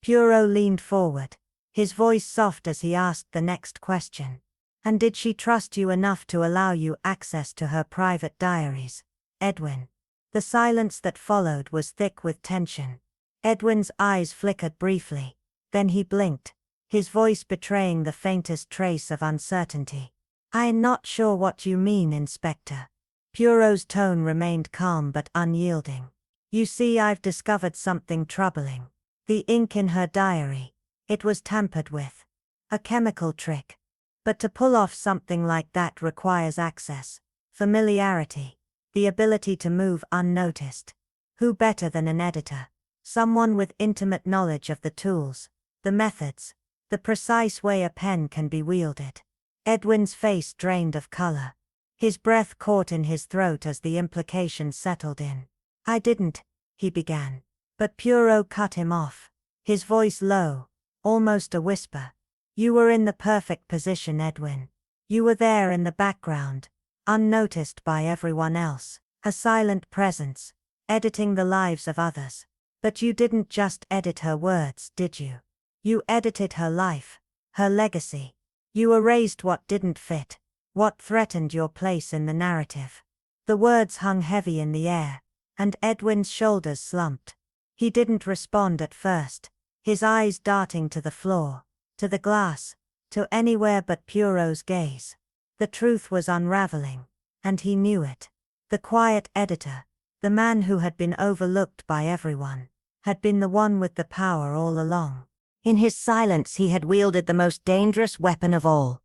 Poirot leaned forward, his voice soft as he asked the next question. "And did she trust you enough to allow you access to her private diaries, Edwin?" The silence that followed was thick with tension. Edwin's eyes flickered briefly, then he blinked, his voice betraying the faintest trace of uncertainty. "I'm not sure what you mean, Inspector." Poirot's tone remained calm but unyielding. "You see, I've discovered something troubling. The ink in her diary. It was tampered with. A chemical trick. But to pull off something like that requires access, familiarity, the ability to move unnoticed. Who better than an editor? Someone with intimate knowledge of the tools, the methods, the precise way a pen can be wielded." Edwin's face drained of color. His breath caught in his throat as the implication settled in. "I didn't," he began. But Poirot cut him off, his voice low, almost a whisper. "You were in the perfect position, Edwin. You were there in the background, unnoticed by everyone else, a silent presence, editing the lives of others. But you didn't just edit her words, did you? You edited her life, her legacy. You erased what didn't fit, what threatened your place in the narrative." The words hung heavy in the air, and Edwin's shoulders slumped. He didn't respond at first, his eyes darting to the floor, to the glass, to anywhere but Poirot's gaze. The truth was unraveling, and he knew it. The quiet editor, the man who had been overlooked by everyone, had been the one with the power all along. In his silence he had wielded the most dangerous weapon of all,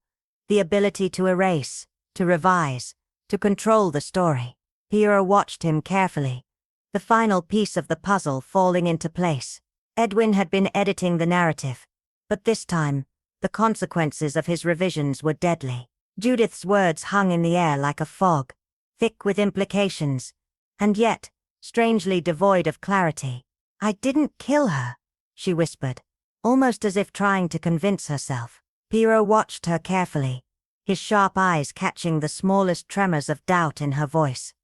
the ability to erase, to revise, to control the story. Poirot watched him carefully, the final piece of the puzzle falling into place. Edwin had been editing the narrative, but this time, the consequences of his revisions were deadly. Judith's words hung in the air like a fog, thick with implications, and yet, strangely devoid of clarity. "I didn't kill her," she whispered, almost as if trying to convince herself. Poirot watched her carefully, his sharp eyes catching the smallest tremors of doubt in her voice.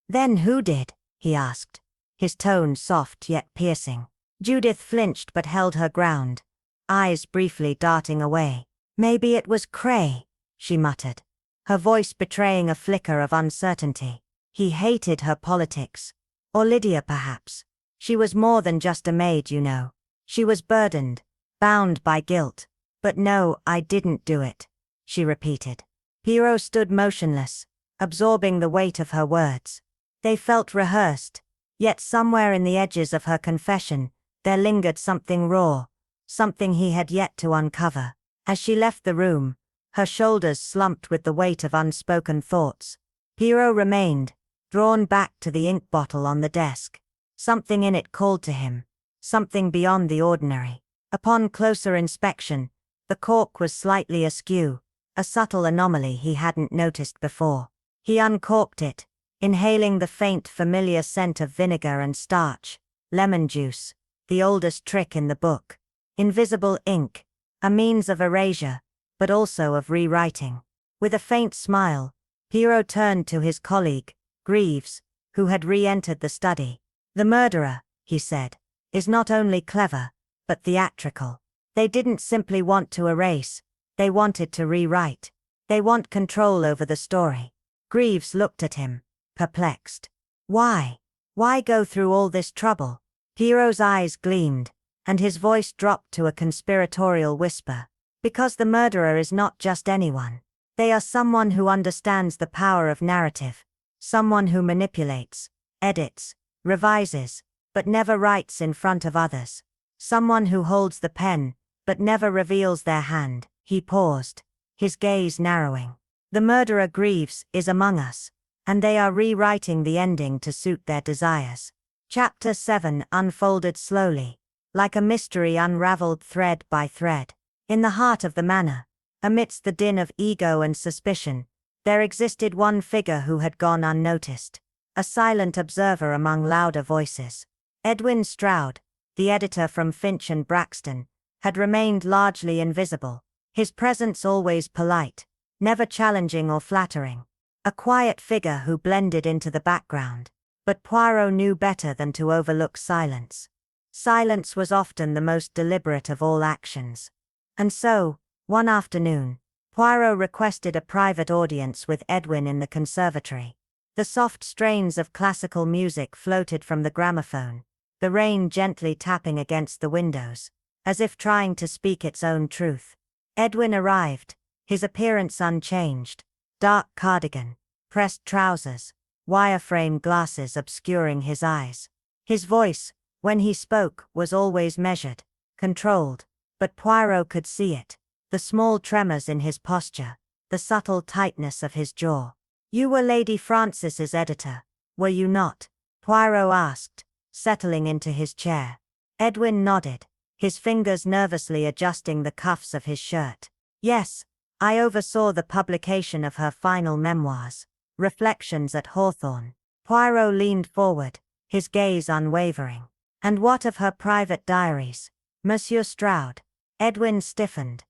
"Then who did?" he asked, his tone soft yet piercing. Judith flinched but held her ground, eyes briefly darting away. "Maybe it was Cray," she muttered, her voice betraying a flicker of uncertainty. "He hated her politics. Or Lydia, perhaps. She was more than just a maid, you know. She was burdened, bound by guilt. But no, I didn't do it," she repeated. Poirot stood motionless, absorbing the weight of her words. They felt rehearsed, yet somewhere in the edges of her confession, there lingered something raw, something he had yet to uncover. As she left the room, her shoulders slumped with the weight of unspoken thoughts. Poirot remained, drawn back to the ink bottle on the desk. Something in it called to him, something beyond the ordinary. Upon closer inspection, the cork was slightly askew, a subtle anomaly he hadn't noticed before. He uncorked it, inhaling the faint familiar scent of vinegar and starch, lemon juice, the oldest trick in the book. Invisible ink, a means of erasure, but also of rewriting. With a faint smile, Poirot turned to his colleague, Greaves, who had re-entered the study. "The murderer," he said, "is not only clever, but theatrical. They didn't simply want to erase, They wanted to rewrite. They want control over the story. Greaves looked at him, perplexed. Why? Why go through all this trouble? Poirot's eyes gleamed, and his voice dropped to a conspiratorial whisper. Because the murderer is not just anyone. They are someone who understands the power of narrative. Someone who manipulates, edits, revises, but never writes in front of others. Someone who holds the pen, but never reveals their hand. He paused, his gaze narrowing. The murderer Greaves is among us, and they are rewriting the ending to suit their desires. Chapter 7 unfolded slowly, like a mystery unraveled thread by thread. In the heart of the manor, amidst the din of ego and suspicion, there existed one figure who had gone unnoticed, a silent observer among louder voices. Edwin Stroud, the editor from Finch and Braxton, had remained largely invisible, his presence always polite, never challenging or flattering. A quiet figure who blended into the background. But Poirot knew better than to overlook silence. Silence was often the most deliberate of all actions. And so, one afternoon, Poirot requested a private audience with Edwin in the conservatory. The soft strains of classical music floated from the gramophone, the rain gently tapping against the windows, as if trying to speak its own truth. Edwin arrived, his appearance unchanged, dark cardigan, pressed trousers, wireframe glasses obscuring his eyes. His voice, when he spoke, was always measured, controlled, but Poirot could see it, the small tremors in his posture, the subtle tightness of his jaw. "You were Lady Frances's editor, were you not?" Poirot asked, settling into his chair. Edwin nodded, his fingers nervously adjusting the cuffs of his shirt. "Yes, I oversaw the publication of her final memoirs, Reflections at Hawthorne." Poirot leaned forward, his gaze unwavering. "And what of her private diaries, Monsieur Stroud?" Edwin stiffened.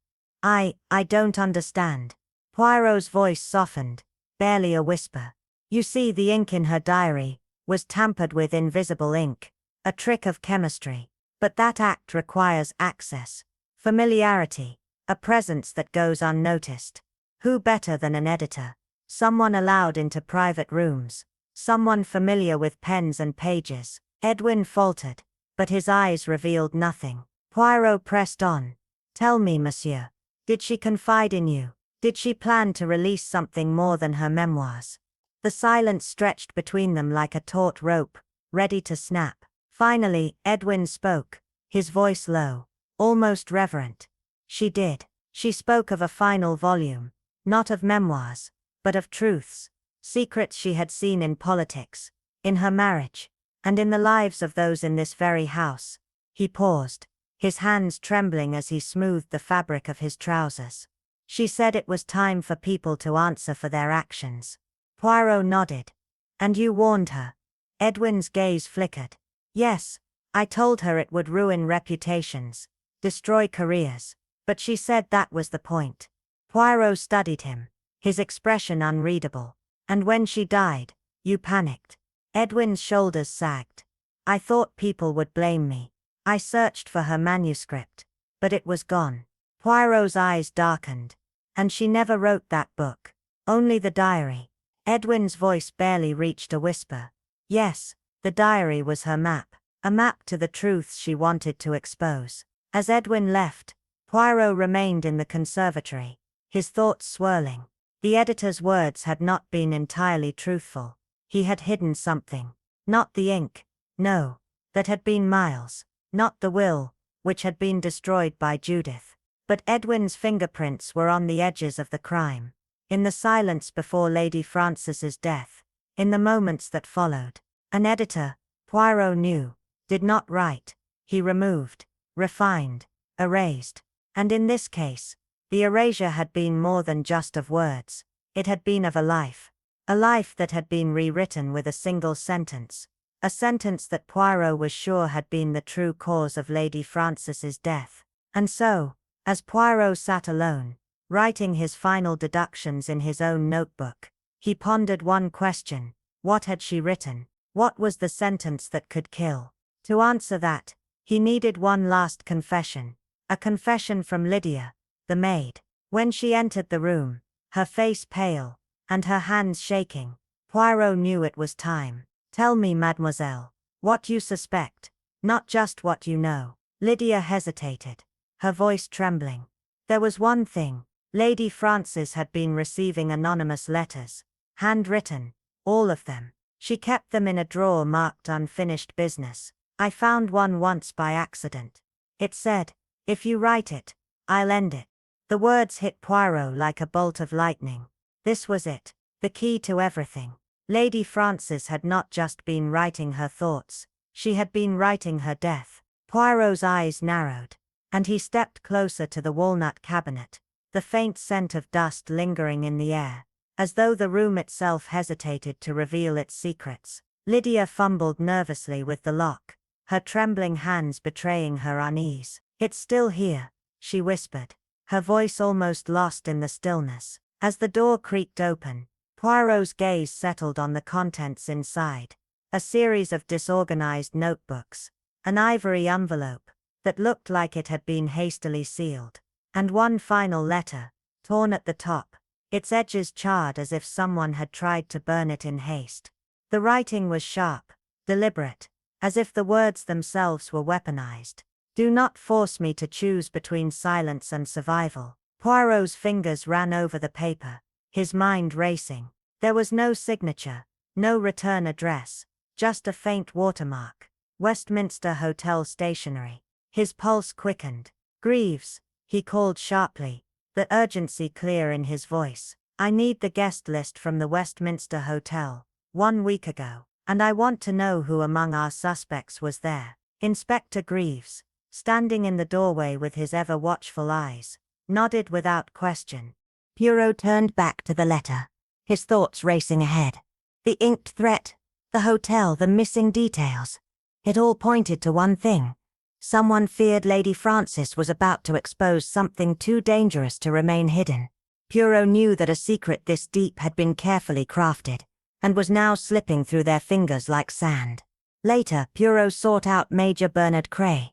I don't understand." Poirot's voice softened, barely a whisper. "You see, the ink in her diary was tampered with invisible ink, a trick of chemistry. But that act requires access, familiarity, a presence that goes unnoticed. Who better than an editor? Someone allowed into private rooms, someone familiar with pens and pages." Edwin faltered, but his eyes revealed nothing. Poirot pressed on. "Tell me, monsieur, did she confide in you? Did she plan to release something more than her memoirs?" The silence stretched between them like a taut rope, ready to snap. Finally, Edwin spoke, his voice low, almost reverent. "She did. She spoke of a final volume, not of memoirs, but of truths, secrets she had seen in politics, in her marriage, and in the lives of those in this very house." He paused, his hands trembling as he smoothed the fabric of his trousers. "She said it was time for people to answer for their actions." Poirot nodded. "And you warned her?" Edwin's gaze flickered. "Yes, I told her it would ruin reputations, destroy careers, but she said that was the point." Poirot studied him, his expression unreadable. "And when she died, you panicked?" Edwin's shoulders sagged. "I thought people would blame me. I searched for her manuscript, but it was gone." Poirot's eyes darkened. "And she never wrote that book? Only the diary?" Edwin's voice barely reached a whisper. "Yes, the diary was her map, a map to the truths she wanted to expose." As Edwin left, Poirot remained in the conservatory, his thoughts swirling. The editor's words had not been entirely truthful. He had hidden something. Not the ink, no, that had been Miles. Not the will, which had been destroyed by Judith. But Edwin's fingerprints were on the edges of the crime. In the silence before Lady Frances's death, in the moments that followed. An editor, Poirot knew, did not write. He removed, refined, erased. And in this case, the erasure had been more than just of words. It had been of a life. A life that had been rewritten with a single sentence. A sentence that Poirot was sure had been the true cause of Lady Frances's death. And so, as Poirot sat alone, writing his final deductions in his own notebook, he pondered one question: what had she written? What was the sentence that could kill? To answer that, he needed one last confession. A confession from Lydia, the maid. When she entered the room, her face pale, and her hands shaking, Poirot knew it was time. "Tell me, mademoiselle, what you suspect, not just what you know." Lydia hesitated, her voice trembling. There was one thing. Lady Frances had been receiving anonymous letters, handwritten, all of them. She kept them in a drawer marked unfinished business. "I found one once by accident. It said, 'If you write it, I'll end it.'" The words hit Poirot like a bolt of lightning. This was it, the key to everything. Lady Frances had not just been writing her thoughts, she had been writing her death. Poirot's eyes narrowed, and he stepped closer to the walnut cabinet, the faint scent of dust lingering in the air, as though the room itself hesitated to reveal its secrets. Lydia fumbled nervously with the lock, her trembling hands betraying her unease. "It's still here," she whispered, her voice almost lost in the stillness. As the door creaked open, Poirot's gaze settled on the contents inside, a series of disorganized notebooks, an ivory envelope that looked like it had been hastily sealed, and one final letter, torn at the top, its edges charred as if someone had tried to burn it in haste. The writing was sharp, deliberate, as if the words themselves were weaponized. "Do not force me to choose between silence and survival." Poirot's fingers ran over the paper, his mind racing. There was no signature, no return address, just a faint watermark. Westminster Hotel stationery. His pulse quickened. "Greaves," he called sharply, the urgency clear in his voice. "I need the guest list from the Westminster Hotel, 1 week ago, and I want to know who among our suspects was there." Inspector Greaves, standing in the doorway with his ever watchful eyes, nodded without question. Poirot turned back to the letter, his thoughts racing ahead. The inked threat, the hotel, the missing details. It all pointed to one thing. Someone feared Lady Frances was about to expose something too dangerous to remain hidden. Poirot knew that a secret this deep had been carefully crafted, and was now slipping through their fingers like sand. Later, Poirot sought out Major Bernard Cray,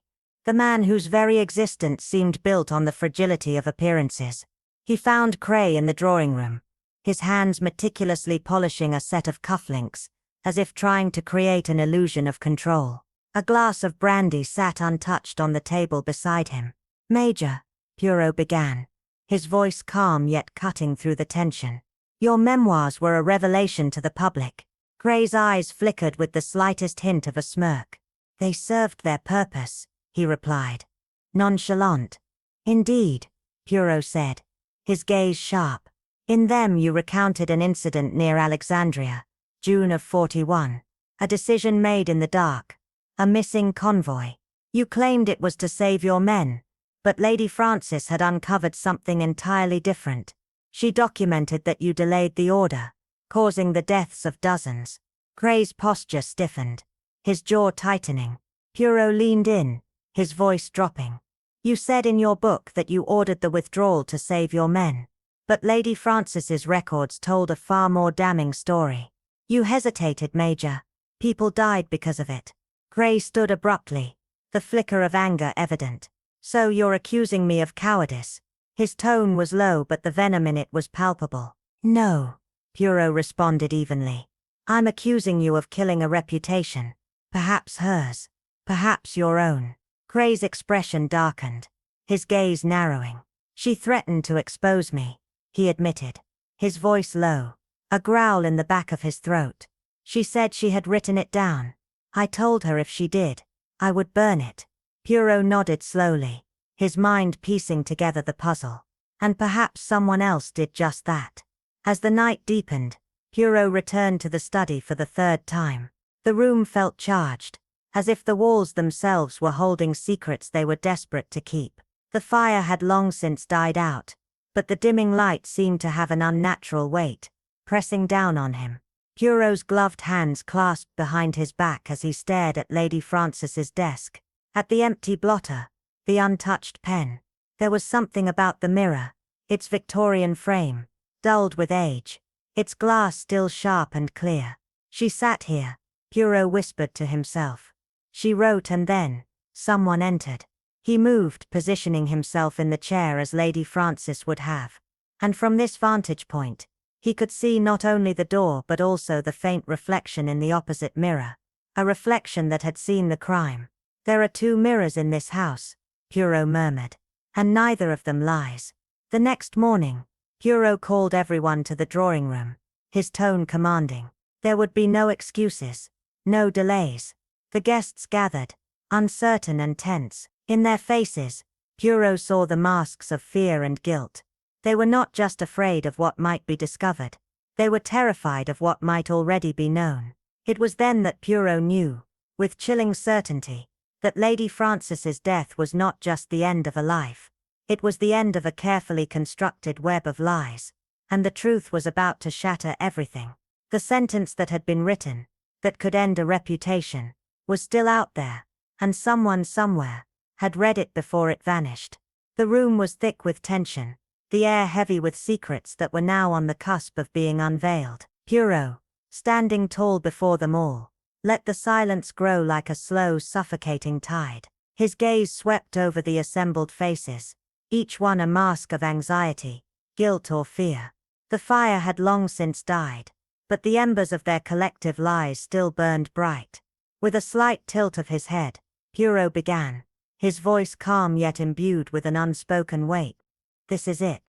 the man whose very existence seemed built on the fragility of appearances. He found Cray in the drawing room, his hands meticulously polishing a set of cufflinks, as if trying to create an illusion of control. A glass of brandy sat untouched on the table beside him. "Major," Poirot began, his voice calm yet cutting through the tension. "Your memoirs were a revelation to the public." Cray's eyes flickered with the slightest hint of a smirk. "They served their purpose," he replied, nonchalant. "Indeed," Poirot said, his gaze sharp. "In them you recounted an incident near Alexandria, June of '41, a decision made in the dark, a missing convoy. You claimed it was to save your men, but Lady Frances had uncovered something entirely different. She documented that you delayed the order, causing the deaths of dozens." Cray's posture stiffened, his jaw tightening. Poirot leaned in, his voice dropping. "You said in your book that you ordered the withdrawal to save your men. But Lady Frances's records told a far more damning story. You hesitated, Major. People died because of it." Cray stood abruptly, the flicker of anger evident. "So you're accusing me of cowardice?" His tone was low but the venom in it was palpable. "No," Poirot responded evenly. "I'm accusing you of killing a reputation. Perhaps hers. Perhaps your own." Cray's expression darkened, his gaze narrowing. "She threatened to expose me," he admitted, his voice low, a growl in the back of his throat. "She said she had written it down. I told her if she did, I would burn it." Poirot nodded slowly, his mind piecing together the puzzle. And perhaps someone else did just that. As the night deepened, Poirot returned to the study for the third time. The room felt charged, as if the walls themselves were holding secrets they were desperate to keep. The fire had long since died out, but the dimming light seemed to have an unnatural weight, pressing down on him. Poirot's gloved hands clasped behind his back as he stared at Lady Frances's desk, at the empty blotter, the untouched pen. There was something about the mirror, its Victorian frame, dulled with age, its glass still sharp and clear. She sat here, Poirot whispered to himself. She wrote and then, someone entered. He moved, positioning himself in the chair as Lady Frances would have. And from this vantage point, he could see not only the door but also the faint reflection in the opposite mirror. A reflection that had seen the crime. "There are 2 mirrors in this house," Poirot murmured. "And neither of them lies." The next morning, Poirot called everyone to the drawing room, his tone commanding. There would be no excuses, no delays. The guests gathered, uncertain and tense. In their faces, Poirot saw the masks of fear and guilt. They were not just afraid of what might be discovered. They were terrified of what might already be known. It was then that Poirot knew, with chilling certainty, that Lady Frances's death was not just the end of a life. It was the end of a carefully constructed web of lies. And the truth was about to shatter everything. The sentence that had been written, that could end a reputation, was still out there, and someone somewhere had read it before it vanished. The room was thick with tension, the air heavy with secrets that were now on the cusp of being unveiled. Poirot, standing tall before them all, let the silence grow like a slow, suffocating tide. His gaze swept over the assembled faces, each one a mask of anxiety, guilt or fear. The fire had long since died, but the embers of their collective lies still burned bright. With a slight tilt of his head, Poirot began, his voice calm yet imbued with an unspoken weight. "This is it.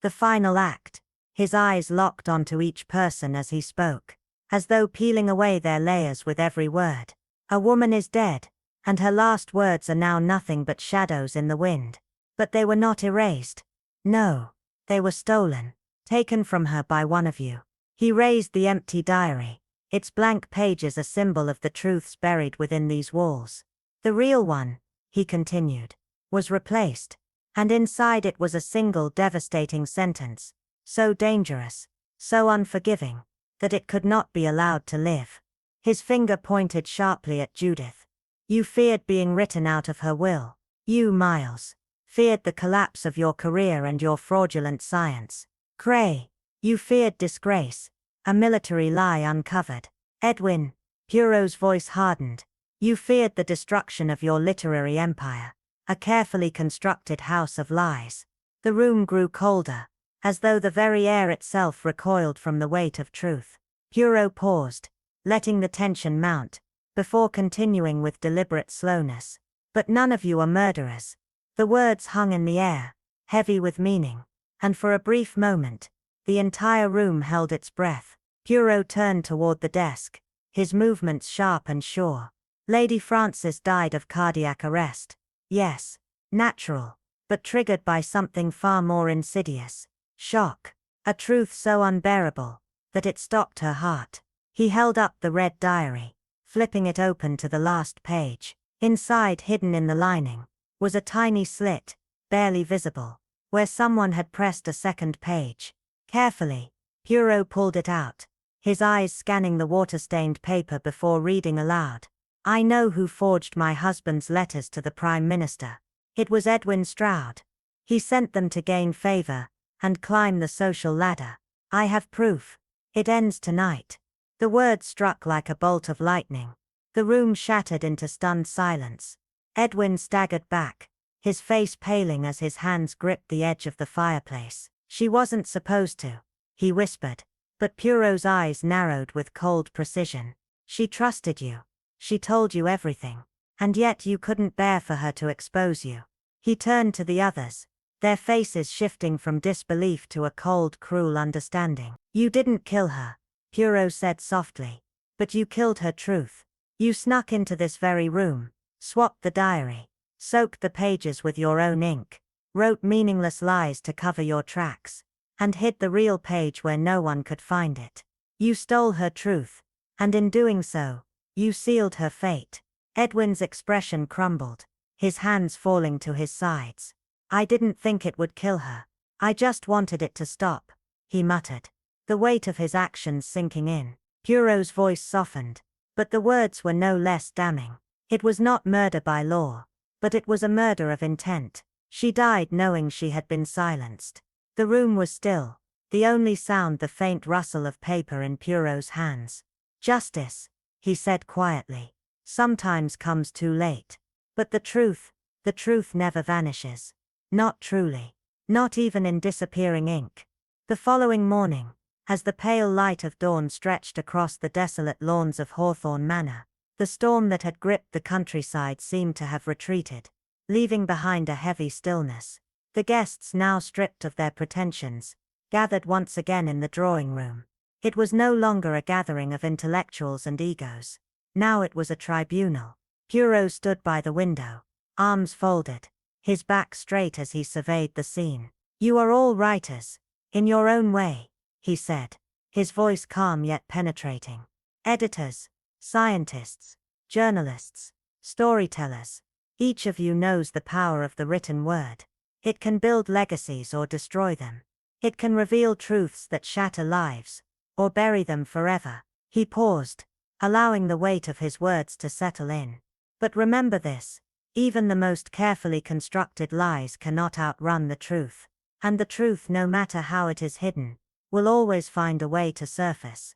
The final act." His eyes locked onto each person as he spoke, as though peeling away their layers with every word. "A woman is dead, and her last words are now nothing but shadows in the wind. But they were not erased. No, they were stolen, taken from her by one of you." He raised the empty diary, its blank pages a symbol of the truths buried within these walls. "The real one," he continued, "was replaced, and inside it was a single devastating sentence, so dangerous, so unforgiving, that it could not be allowed to live." His finger pointed sharply at Judith. "You feared being written out of her will. You, Miles, feared the collapse of your career and your fraudulent science. Cray, you feared disgrace, a military lie uncovered. Edwin," Poirot's voice hardened, "you feared the destruction of your literary empire, a carefully constructed house of lies." The room grew colder, as though the very air itself recoiled from the weight of truth. Poirot paused, letting the tension mount, before continuing with deliberate slowness. "But none of you are murderers." The words hung in the air, heavy with meaning, and for a brief moment, the entire room held its breath. Poirot turned toward the desk, his movements sharp and sure. "Lady Frances died of cardiac arrest. Yes, natural, but triggered by something far more insidious. Shock. A truth so unbearable that it stopped her heart." He held up the red diary, flipping it open to the last page. Inside, hidden in the lining, was a tiny slit, barely visible, where someone had pressed a second page. Carefully, Poirot pulled it out, his eyes scanning the water-stained paper before reading aloud. "I know who forged my husband's letters to the Prime Minister. It was Edwin Stroud. He sent them to gain favor and climb the social ladder. I have proof. It ends tonight." The words struck like a bolt of lightning. The room shattered into stunned silence. Edwin staggered back, his face paling as his hands gripped the edge of the fireplace. "She wasn't supposed to," he whispered, but Poirot's eyes narrowed with cold precision. "She trusted you. She told you everything. And yet you couldn't bear for her to expose you." He turned to the others, their faces shifting from disbelief to a cold, cruel understanding. "You didn't kill her," Poirot said softly, "but you killed her truth. You snuck into this very room, swapped the diary, soaked the pages with your own ink, wrote meaningless lies to cover your tracks, and hid the real page where no one could find it. You stole her truth, and in doing so, you sealed her fate." Edwin's expression crumbled, his hands falling to his sides. "I didn't think it would kill her. I just wanted it to stop," he muttered, the weight of his actions sinking in. Poirot's voice softened, but the words were no less damning. "It was not murder by law, but it was a murder of intent. She died knowing she had been silenced." The room was still, the only sound the faint rustle of paper in Poirot's hands. "Justice," he said quietly, "sometimes comes too late. But the truth, The truth never vanishes. Not truly. Not even in disappearing ink. The following morning, as the pale light of dawn stretched across the desolate lawns of Hawthorne Manor, the storm that had gripped the countryside seemed to have retreated, leaving behind a heavy stillness. The guests, now stripped of their pretensions, gathered once again in the drawing room. It was no longer a gathering of intellectuals and egos. Now it was a tribunal. Poirot stood by the window, arms folded, his back straight as he surveyed the scene. "You are all writers, in your own way," he said, his voice calm yet penetrating. "Editors, scientists, journalists, storytellers. Each of you knows the power of the written word. It can build legacies or destroy them. It can reveal truths that shatter lives, or bury them forever." He paused, allowing the weight of his words to settle in. "But remember this, even the most carefully constructed lies cannot outrun the truth. And the truth, no matter how it is hidden, will always find a way to surface."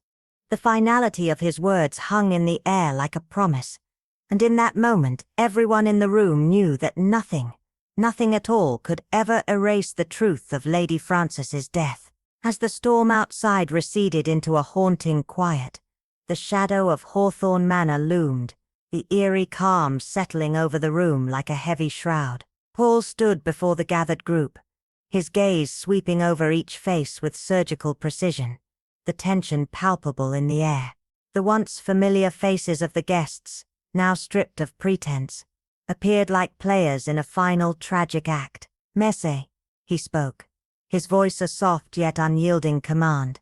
The finality of his words hung in the air like a promise, and in that moment everyone in the room knew that nothing at all could ever erase the truth of Lady Frances's death. As the storm outside receded into a haunting quiet, the shadow of Hawthorne Manor loomed, the eerie calm settling over the room like a heavy shroud. Paul stood before the gathered group, his gaze sweeping over each face with surgical precision, the tension palpable in the air. The once familiar faces of the guests, now stripped of pretense, appeared like players in a final tragic act. "Messe," he spoke, his voice a soft yet unyielding command.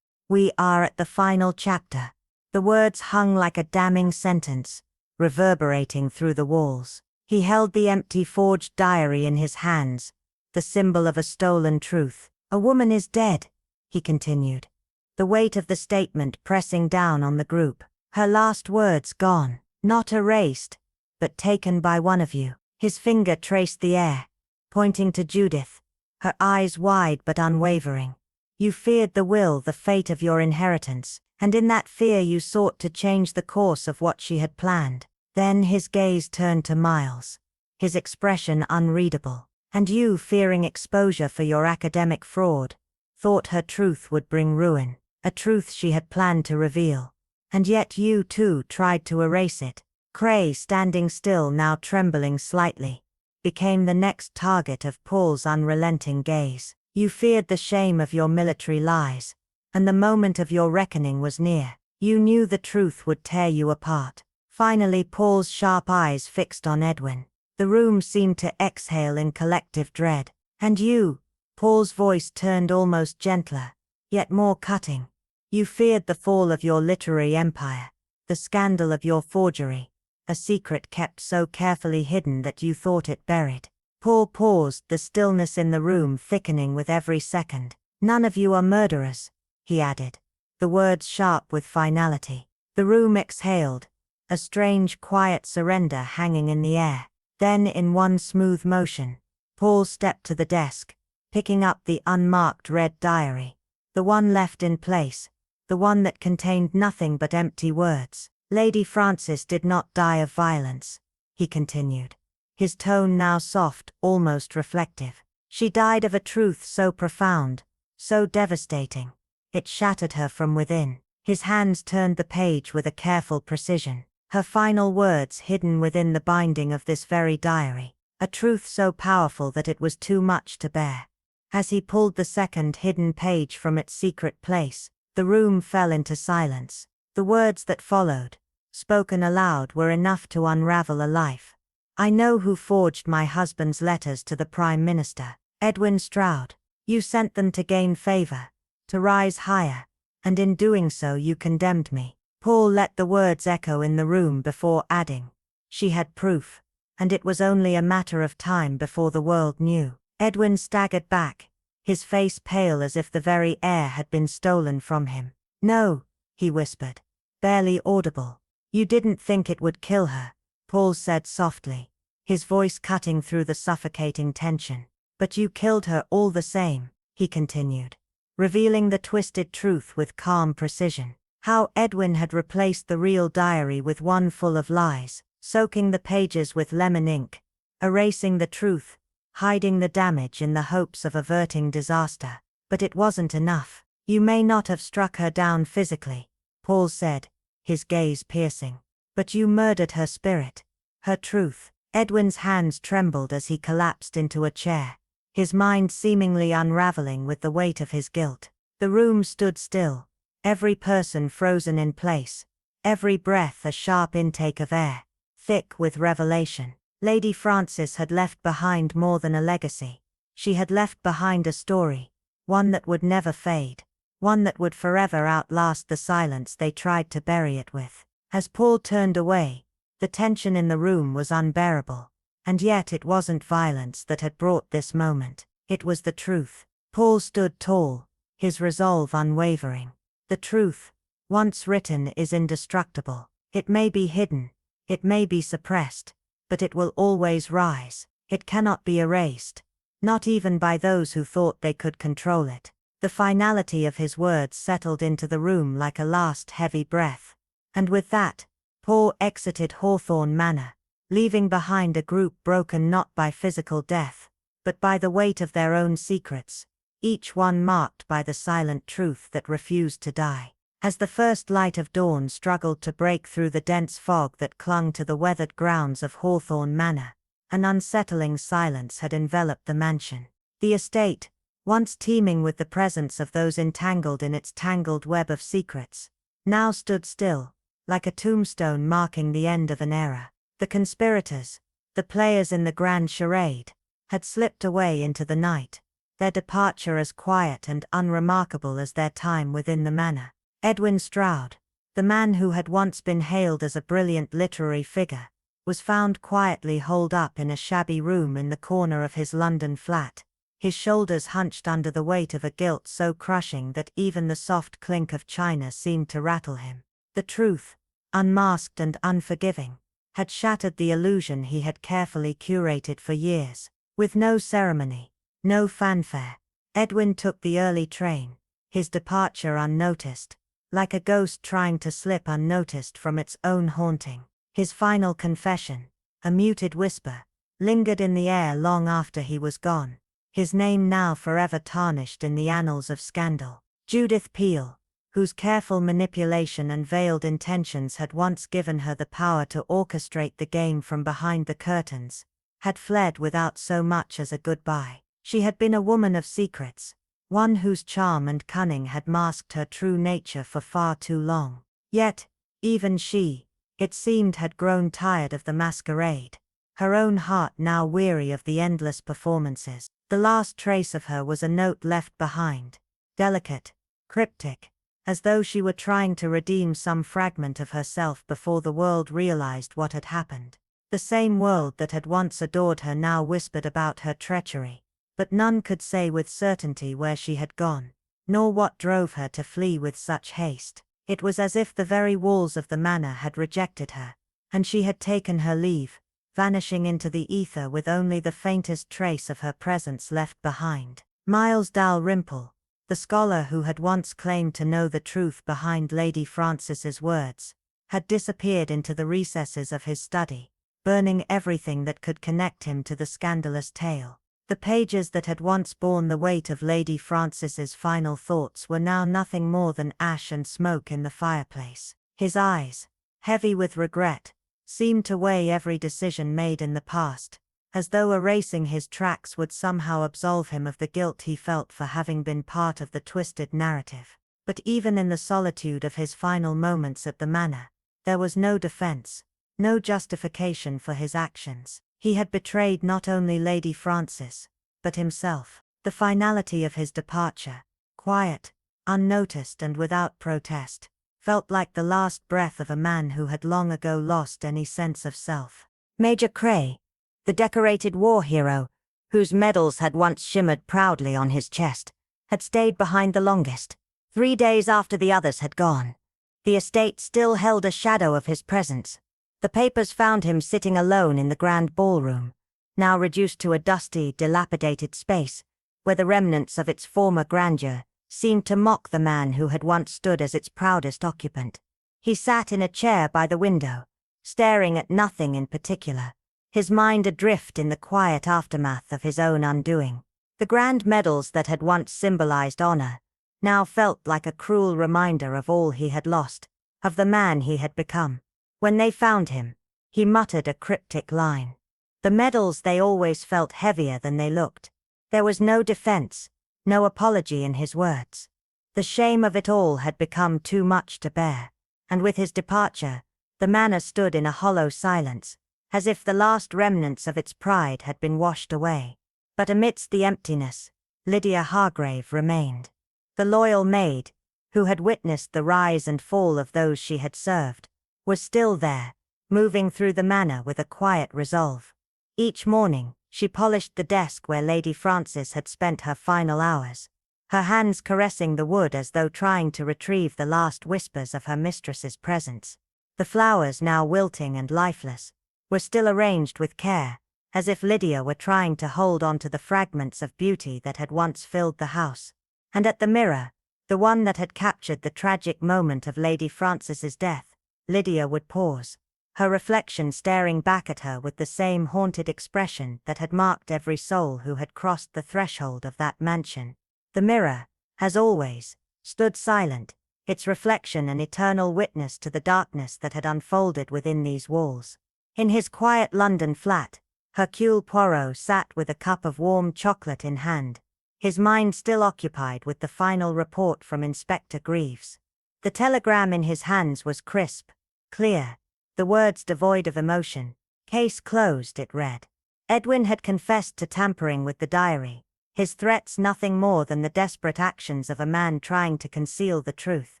"We are at the final chapter." The words hung like a damning sentence, reverberating through the walls. He held the empty forged diary in his hands, the symbol of a stolen truth. "A woman is dead," he continued, the weight of the statement pressing down on the group. "Her last words gone, not erased, but taken by one of you." His finger traced the air, pointing to Judith, her eyes wide but unwavering. "You feared the will, the fate of your inheritance, and in that fear you sought to change the course of what she had planned." Then his gaze turned to Miles, his expression unreadable. "And you, fearing exposure for your academic fraud, thought her truth would bring ruin, a truth she had planned to reveal. And yet you, too, tried to erase it." Cray, standing still, now trembling slightly, became the next target of Paul's unrelenting gaze. "You feared the shame of your military lies, and the moment of your reckoning was near. You knew the truth would tear you apart." Finally, Paul's sharp eyes fixed on Edwin. The room seemed to exhale in collective dread. "And you," Paul's voice turned almost gentler, yet more cutting, "you feared the fall of your literary empire, the scandal of your forgery, a secret kept so carefully hidden that you thought it buried." Paul paused, the stillness in the room thickening with every second. "None of you are murderers," he added, the words sharp with finality. The room exhaled, a strange quiet surrender hanging in the air. Then, in one smooth motion, Paul stepped to the desk, picking up the unmarked red diary, the one left in place, the one that contained nothing but empty words. "Lady Frances did not die of violence," he continued, his tone now soft, almost reflective. "She died of a truth so profound, so devastating, it shattered her from within." His hands turned the page with a careful precision. Her final words hidden within the binding of this very diary, a truth so powerful that it was too much to bear. As he pulled the second hidden page from its secret place, the room fell into silence. The words that followed, spoken aloud, were enough to unravel a life. "I know who forged my husband's letters to the Prime Minister, Edwin Stroud. You sent them to gain favor, to rise higher, and in doing so you condemned me." Paul let the words echo in the room before adding, "She had proof, and it was only a matter of time before the world knew." Edwin staggered back, his face pale as if the very air had been stolen from him. "No," he whispered, barely audible. "You didn't think it would kill her," Paul said softly, his voice cutting through the suffocating tension. "But you killed her all the same," he continued, revealing the twisted truth with calm precision. How Edwin had replaced the real diary with one full of lies, soaking the pages with lemon ink, erasing the truth, hiding the damage in the hopes of averting disaster. But it wasn't enough. You may not have struck her down physically, Paul said, his gaze piercing. But you murdered her spirit, her truth. Edwin's hands trembled as he collapsed into a chair, his mind seemingly unraveling with the weight of his guilt. The room stood still, every person frozen in place, every breath a sharp intake of air, thick with revelation. Lady Frances had left behind more than a legacy. She had left behind a story, one that would never fade, one that would forever outlast the silence they tried to bury it with. As Paul turned away, the tension in the room was unbearable. And yet it wasn't violence that had brought this moment, it was the truth. Paul stood tall, his resolve unwavering. The truth, once written, is indestructible. It may be hidden, it may be suppressed, but it will always rise. It cannot be erased, not even by those who thought they could control it. The finality of his words settled into the room like a last heavy breath. And with that, Paul exited Hawthorne Manor, leaving behind a group broken not by physical death, but by the weight of their own secrets, each one marked by the silent truth that refused to die. As the first light of dawn struggled to break through the dense fog that clung to the weathered grounds of Hawthorne Manor, an unsettling silence had enveloped the mansion. The estate, once teeming with the presence of those entangled in its tangled web of secrets, now stood still, like a tombstone marking the end of an era. The conspirators, the players in the grand charade, had slipped away into the night, their departure as quiet and unremarkable as their time within the manor. Edwin Stroud, the man who had once been hailed as a brilliant literary figure, was found quietly holed up in a shabby room in the corner of his London flat, his shoulders hunched under the weight of a guilt so crushing that even the soft clink of china seemed to rattle him. The truth, unmasked and unforgiving, had shattered the illusion he had carefully curated for years. With no ceremony, no fanfare, Edwin took the early train, his departure unnoticed, like a ghost trying to slip unnoticed from its own haunting. His final confession, a muted whisper, lingered in the air long after he was gone, his name now forever tarnished in the annals of scandal. Judith Peel, whose careful manipulation and veiled intentions had once given her the power to orchestrate the game from behind the curtains, had fled without so much as a goodbye. She had been a woman of secrets, one whose charm and cunning had masked her true nature for far too long. Yet, even she, it seemed, had grown tired of the masquerade, her own heart now weary of the endless performances. The last trace of her was a note left behind, delicate, cryptic, as though she were trying to redeem some fragment of herself before the world realized what had happened. The same world that had once adored her now whispered about her treachery, but none could say with certainty where she had gone, nor what drove her to flee with such haste. It was as if the very walls of the manor had rejected her, and she had taken her leave, vanishing into the ether with only the faintest trace of her presence left behind. Miles Dalrymple, the scholar who had once claimed to know the truth behind Lady Frances's words, had disappeared into the recesses of his study, burning everything that could connect him to the scandalous tale. The pages that had once borne the weight of Lady Frances's final thoughts were now nothing more than ash and smoke in the fireplace. His eyes, heavy with regret, seemed to weigh every decision made in the past, as though erasing his tracks would somehow absolve him of the guilt he felt for having been part of the twisted narrative. But even in the solitude of his final moments at the manor, there was no defense, no justification for his actions. He had betrayed not only Lady Frances, but himself. The finality of his departure, quiet, unnoticed and without protest, felt like the last breath of a man who had long ago lost any sense of self. Major Cray, the decorated war hero, whose medals had once shimmered proudly on his chest, had stayed behind the longest. 3 days after the others had gone, the estate still held a shadow of his presence. The papers found him sitting alone in the grand ballroom, now reduced to a dusty, dilapidated space, where the remnants of its former grandeur seemed to mock the man who had once stood as its proudest occupant. He sat in a chair by the window, staring at nothing in particular, his mind adrift in the quiet aftermath of his own undoing. The grand medals that had once symbolized honor now felt like a cruel reminder of all he had lost, of the man he had become. When they found him, he muttered a cryptic line. The medals, they always felt heavier than they looked. There was no defense, no apology in his words. The shame of it all had become too much to bear, and with his departure, the manor stood in a hollow silence, as if the last remnants of its pride had been washed away. But amidst the emptiness, Lydia Hargrave remained. The loyal maid, who had witnessed the rise and fall of those she had served, was still there, moving through the manor with a quiet resolve. Each morning, she polished the desk where Lady Frances had spent her final hours, her hands caressing the wood as though trying to retrieve the last whispers of her mistress's presence. The flowers, now wilting and lifeless, were still arranged with care, as if Lydia were trying to hold on to the fragments of beauty that had once filled the house. And at the mirror, the one that had captured the tragic moment of Lady Frances's death, Lydia would pause, her reflection staring back at her with the same haunted expression that had marked every soul who had crossed the threshold of that mansion. The mirror, as always, stood silent, its reflection an eternal witness to the darkness that had unfolded within these walls. In his quiet London flat, Hercule Poirot sat with a cup of warm chocolate in hand, his mind still occupied with the final report from Inspector Greaves. The telegram in his hands was crisp, clear, the words devoid of emotion. "Case closed," it read. Edwin had confessed to tampering with the diary, his threats nothing more than the desperate actions of a man trying to conceal the truth.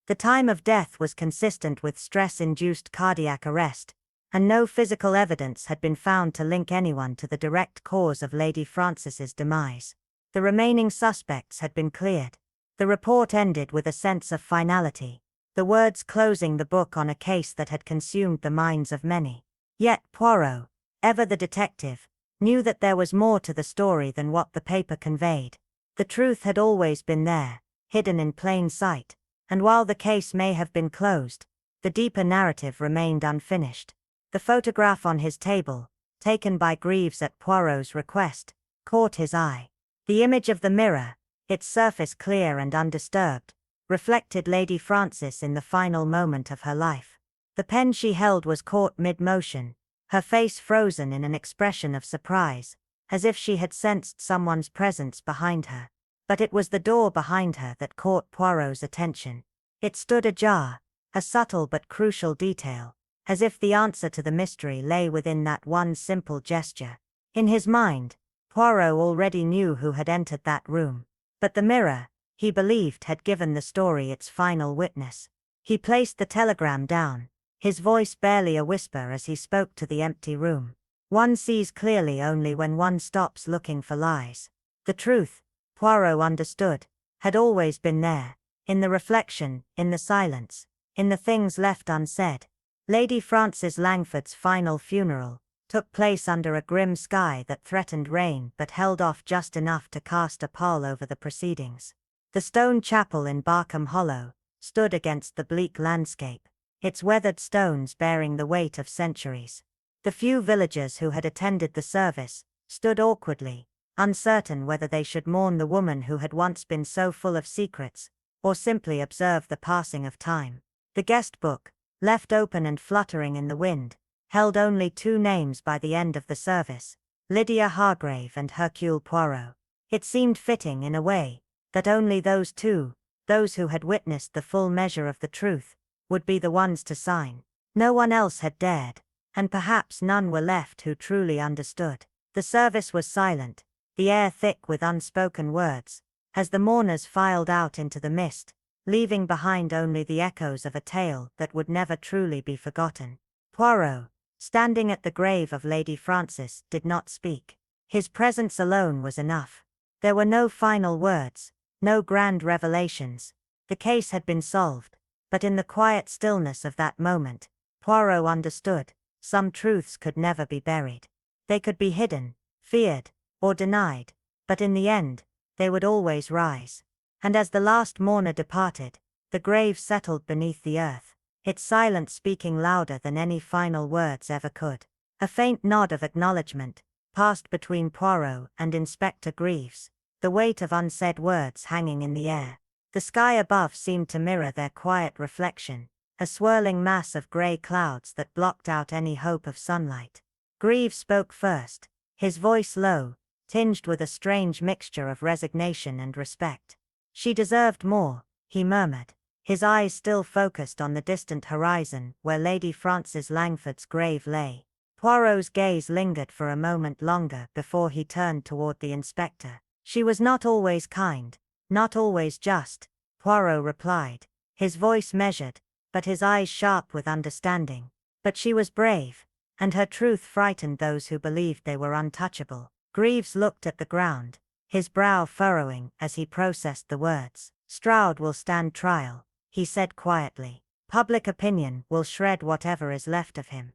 The time of death was consistent with stress-induced cardiac arrest, and no physical evidence had been found to link anyone to the direct cause of Lady Frances's demise. The remaining suspects had been cleared. The report ended with a sense of finality, the words closing the book on a case that had consumed the minds of many. Yet Poirot, ever the detective, knew that there was more to the story than what the paper conveyed. The truth had always been there, hidden in plain sight, and while the case may have been closed, the deeper narrative remained unfinished. The photograph on his table, taken by Greaves at Poirot's request, caught his eye. The image of the mirror, its surface clear and undisturbed, reflected Lady Frances in the final moment of her life. The pen she held was caught mid-motion, her face frozen in an expression of surprise, as if she had sensed someone's presence behind her. But it was the door behind her that caught Poirot's attention. It stood ajar, a subtle but crucial detail, as if the answer to the mystery lay within that one simple gesture. In his mind, Poirot already knew who had entered that room, but the mirror, he believed, had given the story its final witness. He placed the telegram down, his voice barely a whisper as he spoke to the empty room. One sees clearly only when one stops looking for lies. The truth, Poirot understood, had always been there, in the reflection, in the silence, in the things left unsaid. Lady Frances Langford's final funeral took place under a grim sky that threatened rain but held off just enough to cast a pall over the proceedings. The stone chapel in Barkham Hollow stood against the bleak landscape, its weathered stones bearing the weight of centuries. The few villagers who had attended the service stood awkwardly, uncertain whether they should mourn the woman who had once been so full of secrets, or simply observe the passing of time. The guest book, left open and fluttering in the wind, held only two names by the end of the service, Lydia Hargrave and Hercule Poirot. It seemed fitting, in a way, that only those two, those who had witnessed the full measure of the truth, would be the ones to sign. No one else had dared, and perhaps none were left who truly understood. The service was silent, the air thick with unspoken words, as the mourners filed out into the mist, leaving behind only the echoes of a tale that would never truly be forgotten. Poirot, standing at the grave of Lady Frances, did not speak. His presence alone was enough. There were no final words, no grand revelations. The case had been solved, but in the quiet stillness of that moment, Poirot understood, some truths could never be buried. They could be hidden, feared, or denied, but in the end, they would always rise. And as the last mourner departed, the grave settled beneath the earth, its silence speaking louder than any final words ever could. A faint nod of acknowledgement passed between Poirot and Inspector Greaves, the weight of unsaid words hanging in the air. The sky above seemed to mirror their quiet reflection, a swirling mass of grey clouds that blocked out any hope of sunlight. Greaves spoke first, his voice low, tinged with a strange mixture of resignation and respect. "She deserved more," he murmured, his eyes still focused on the distant horizon where Lady Frances Langford's grave lay. Poirot's gaze lingered for a moment longer before he turned toward the inspector. "She was not always kind, not always just," Poirot replied, his voice measured, but his eyes sharp with understanding. "But she was brave, and her truth frightened those who believed they were untouchable." Greaves looked at the ground, his brow furrowing as he processed the words. "Stroud will stand trial," he said quietly. "Public opinion will shred whatever is left of him.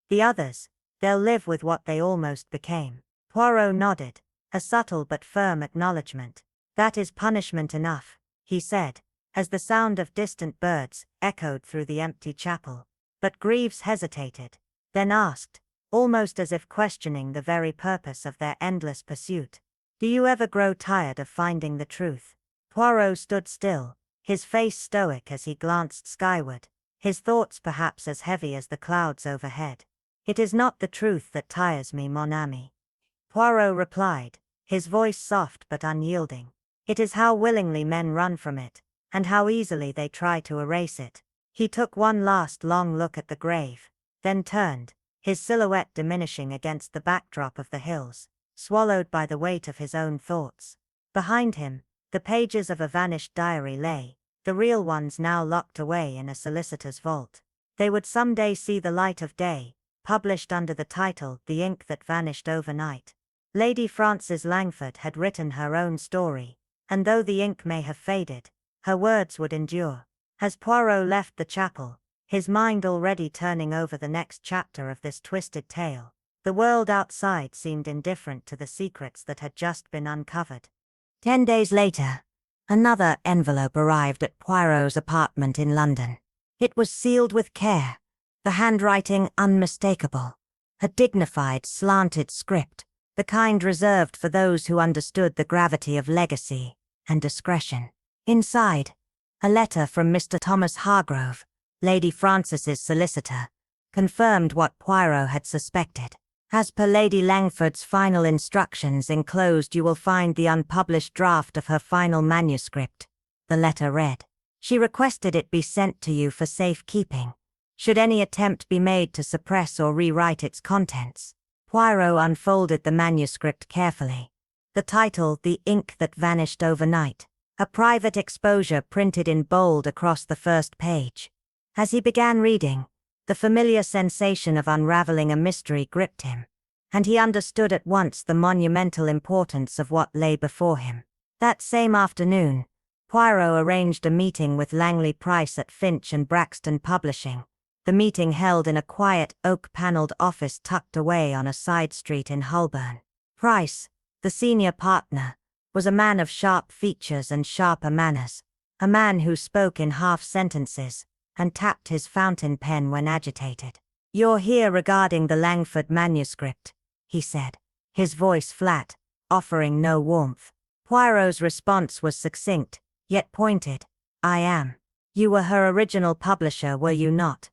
The others, they'll live with what they almost became." Poirot nodded, a subtle but firm acknowledgement. "That is punishment enough," he said, as the sound of distant birds echoed through the empty chapel. But Greaves hesitated, then asked, almost as if questioning the very purpose of their endless pursuit, "Do you ever grow tired of finding the truth?" Poirot stood still, his face stoic as he glanced skyward, his thoughts perhaps as heavy as the clouds overhead. "It is not the truth that tires me, mon ami," Poirot replied, his voice soft but unyielding. "It is how willingly men run from it, and how easily they try to erase it." He took one last long look at the grave, then turned, his silhouette diminishing against the backdrop of the hills, swallowed by the weight of his own thoughts. Behind him, the pages of a vanished diary lay, the real ones now locked away in a solicitor's vault. They would someday see the light of day, published under the title "The Ink That Vanished Overnight." Lady Frances Langford had written her own story, and though the ink may have faded, her words would endure. As Poirot left the chapel, his mind already turning over the next chapter of this twisted tale, the world outside seemed indifferent to the secrets that had just been uncovered. 10 days later, another envelope arrived at Poirot's apartment in London. It was sealed with care, the handwriting unmistakable, a dignified, slanted script, the kind reserved for those who understood the gravity of legacy and discretion. Inside, a letter from Mr. Thomas Hargrove, Lady Frances's solicitor, confirmed what Poirot had suspected. "As per Lady Langford's final instructions enclosed you will find the unpublished draft of her final manuscript," the letter read. "She requested it be sent to you for safekeeping, should any attempt be made to suppress or rewrite its contents." Poirot unfolded the manuscript carefully. The title, "The Ink That Vanished Overnight," a private exposure printed in bold across the first page. As he began reading, the familiar sensation of unraveling a mystery gripped him, and he understood at once the monumental importance of what lay before him. That same afternoon, Poirot arranged a meeting with Langley Price at Finch and Braxton Publishing, the meeting held in a quiet, oak-paneled office tucked away on a side street in Holborn. Price, the senior partner, was a man of sharp features and sharper manners, a man who spoke in half-sentences and tapped his fountain pen when agitated. "You're here regarding the Langford manuscript," he said, his voice flat, offering no warmth. Poirot's response was succinct, yet pointed. "I am. You were her original publisher, were you not?"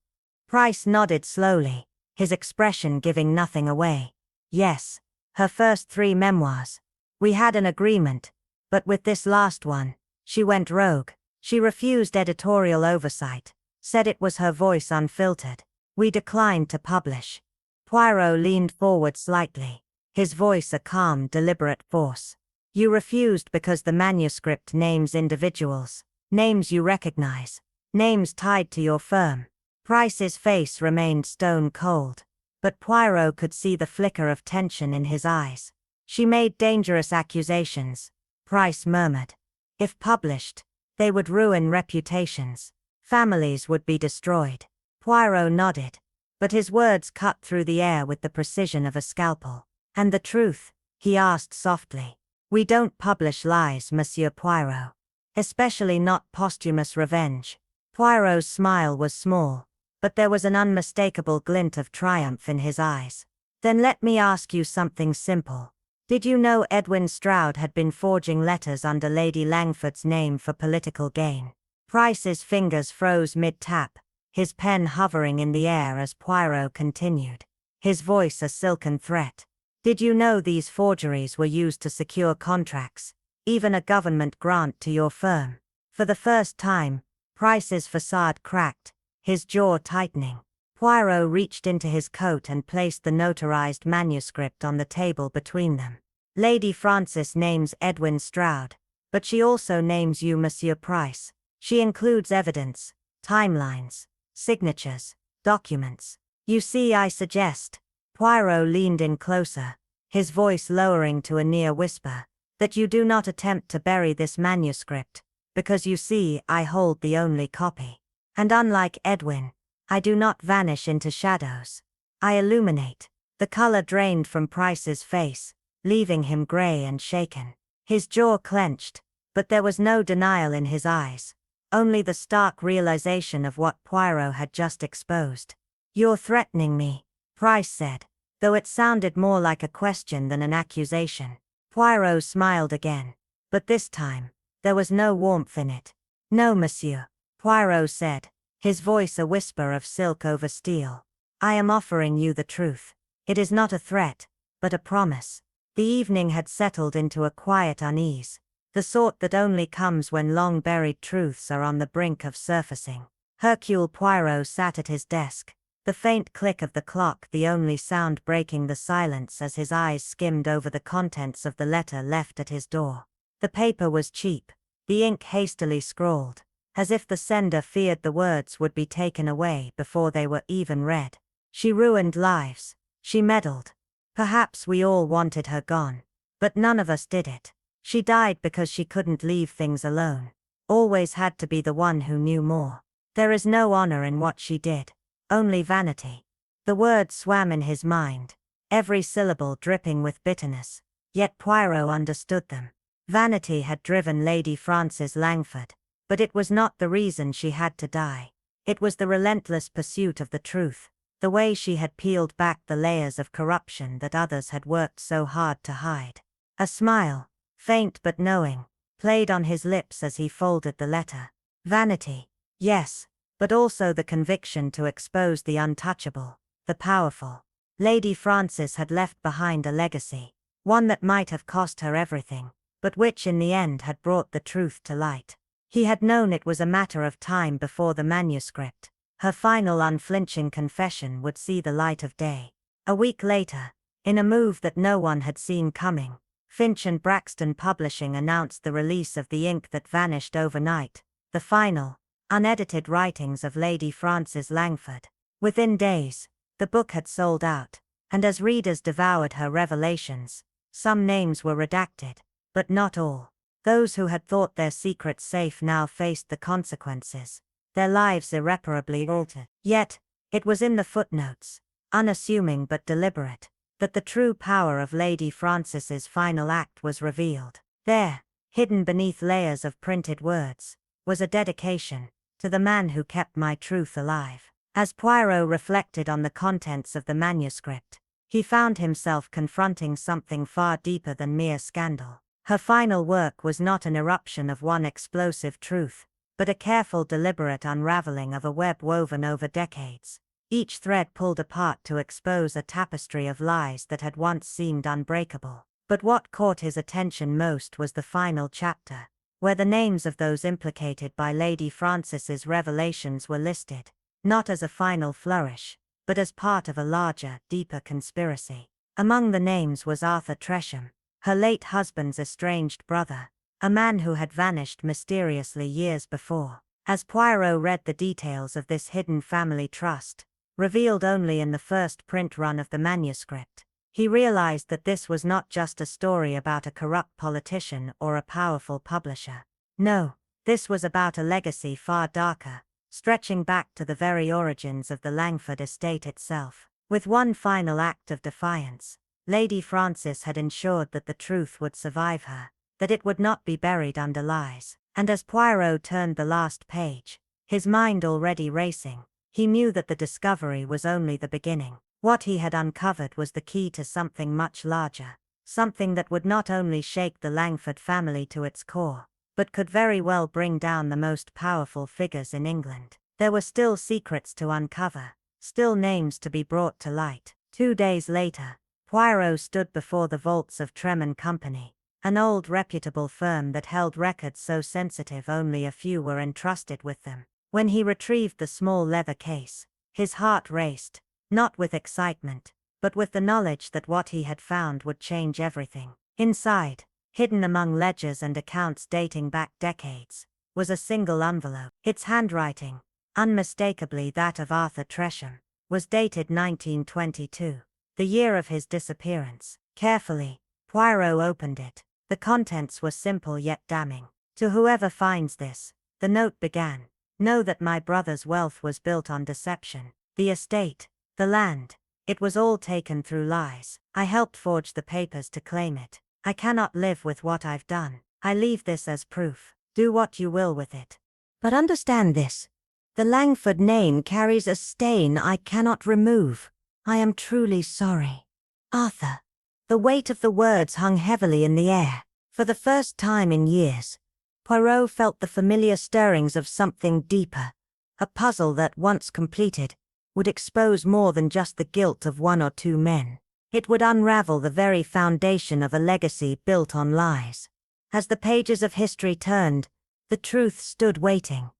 Price nodded slowly, his expression giving nothing away. "Yes, her first 3 memoirs. We had an agreement, but with this last one, she went rogue. She refused editorial oversight, said it was her voice unfiltered. We declined to publish." Poirot leaned forward slightly, his voice a calm, deliberate force. "You refused because the manuscript names individuals, names you recognize, names tied to your firm." Price's face remained stone cold, but Poirot could see the flicker of tension in his eyes. "She made dangerous accusations," Price murmured. "If published, they would ruin reputations. Families would be destroyed." Poirot nodded, but his words cut through the air with the precision of a scalpel. "And the truth?" he asked softly. "We don't publish lies, Monsieur Poirot. Especially not posthumous revenge." Poirot's smile was small, but there was an unmistakable glint of triumph in his eyes. Then let me ask you something simple. Did you know Edwin Stroud had been forging letters under Lady Langford's name for political gain? Price's fingers froze mid-tap, his pen hovering in the air as Poirot continued, his voice a silken threat. Did you know these forgeries were used to secure contracts, even a government grant to your firm? For the first time, Price's facade cracked, his jaw tightening. Poirot reached into his coat and placed the notarized manuscript on the table between them. Lady Frances names Edwin Stroud, but she also names you Monsieur Price. She includes evidence, timelines, signatures, documents. You see, I suggest, Poirot leaned in closer, his voice lowering to a near whisper, that you do not attempt to bury this manuscript, because you see, I hold the only copy. And unlike Edwin, I do not vanish into shadows. I illuminate. The color drained from Price's face, leaving him gray and shaken. His jaw clenched, but there was no denial in his eyes, only the stark realization of what Poirot had just exposed. You're threatening me, Price said, though it sounded more like a question than an accusation. Poirot smiled again, but this time, there was no warmth in it. No, monsieur, Poirot said, his voice a whisper of silk over steel. I am offering you the truth. It is not a threat, but a promise. The evening had settled into a quiet unease, the sort that only comes when long-buried truths are on the brink of surfacing. Hercule Poirot sat at his desk, the faint click of the clock the only sound breaking the silence as his eyes skimmed over the contents of the letter left at his door. The paper was cheap, the ink hastily scrawled, as if the sender feared the words would be taken away before they were even read. She ruined lives. She meddled. Perhaps we all wanted her gone, but none of us did it. She died because she couldn't leave things alone. Always had to be the one who knew more. There is no honor in what she did, only vanity. The words swam in his mind, every syllable dripping with bitterness, yet Poirot understood them. Vanity had driven Lady Frances Langford, but it was not the reason she had to die. It was the relentless pursuit of the truth, the way she had peeled back the layers of corruption that others had worked so hard to hide. A smile, faint but knowing, played on his lips as he folded the letter. Vanity, yes, but also the conviction to expose the untouchable, the powerful. Lady Frances had left behind a legacy, one that might have cost her everything, but which in the end had brought the truth to light. He had known it was a matter of time before the manuscript, her final unflinching confession, would see the light of day. A week later, in a move that no one had seen coming, Finch and Braxton Publishing announced the release of the ink that vanished overnight, the final, unedited writings of Lady Frances Langford. Within days, the book had sold out, and as readers devoured her revelations, some names were redacted, but not all. Those who had thought their secrets safe now faced the consequences, their lives irreparably altered. Yet, it was in the footnotes, unassuming but deliberate, that the true power of Lady Frances's final act was revealed. There, hidden beneath layers of printed words, was a dedication to the man who kept my truth alive. As Poirot reflected on the contents of the manuscript, he found himself confronting something far deeper than mere scandal. Her final work was not an eruption of one explosive truth, but a careful, deliberate unraveling of a web woven over decades, each thread pulled apart to expose a tapestry of lies that had once seemed unbreakable. But what caught his attention most was the final chapter, where the names of those implicated by Lady Frances's revelations were listed, not as a final flourish, but as part of a larger, deeper conspiracy. Among the names was Arthur Tresham, her late husband's estranged brother, a man who had vanished mysteriously years before. As Poirot read the details of this hidden family trust, revealed only in the first print run of the manuscript, he realized that this was not just a story about a corrupt politician or a powerful publisher. No, this was about a legacy far darker, stretching back to the very origins of the Langford estate itself. With one final act of defiance, Lady Frances had ensured that the truth would survive her, that it would not be buried under lies. And as Poirot turned the last page, his mind already racing, he knew that the discovery was only the beginning. What he had uncovered was the key to something much larger, something that would not only shake the Langford family to its core, but could very well bring down the most powerful figures in England. There were still secrets to uncover, still names to be brought to light. 2 days later, Poirot stood before the vaults of Trem & Company, an old reputable firm that held records so sensitive only a few were entrusted with them. When he retrieved the small leather case, his heart raced, not with excitement, but with the knowledge that what he had found would change everything. Inside, hidden among ledgers and accounts dating back decades, was a single envelope. Its handwriting, unmistakably that of Arthur Tresham, was dated 1922, the year of his disappearance. Carefully, Poirot opened it. The contents were simple yet damning. To whoever finds this, the note began. Know that my brother's wealth was built on deception. The estate, the land, it was all taken through lies. I helped forge the papers to claim it. I cannot live with what I've done. I leave this as proof. Do what you will with it. But understand this. The Langford name carries a stain I cannot remove. I am truly sorry. Arthur. The weight of the words hung heavily in the air. For the first time in years, Poirot felt the familiar stirrings of something deeper. A puzzle that, once completed, would expose more than just the guilt of 1 or 2 men. It would unravel the very foundation of a legacy built on lies. As the pages of history turned, the truth stood waiting.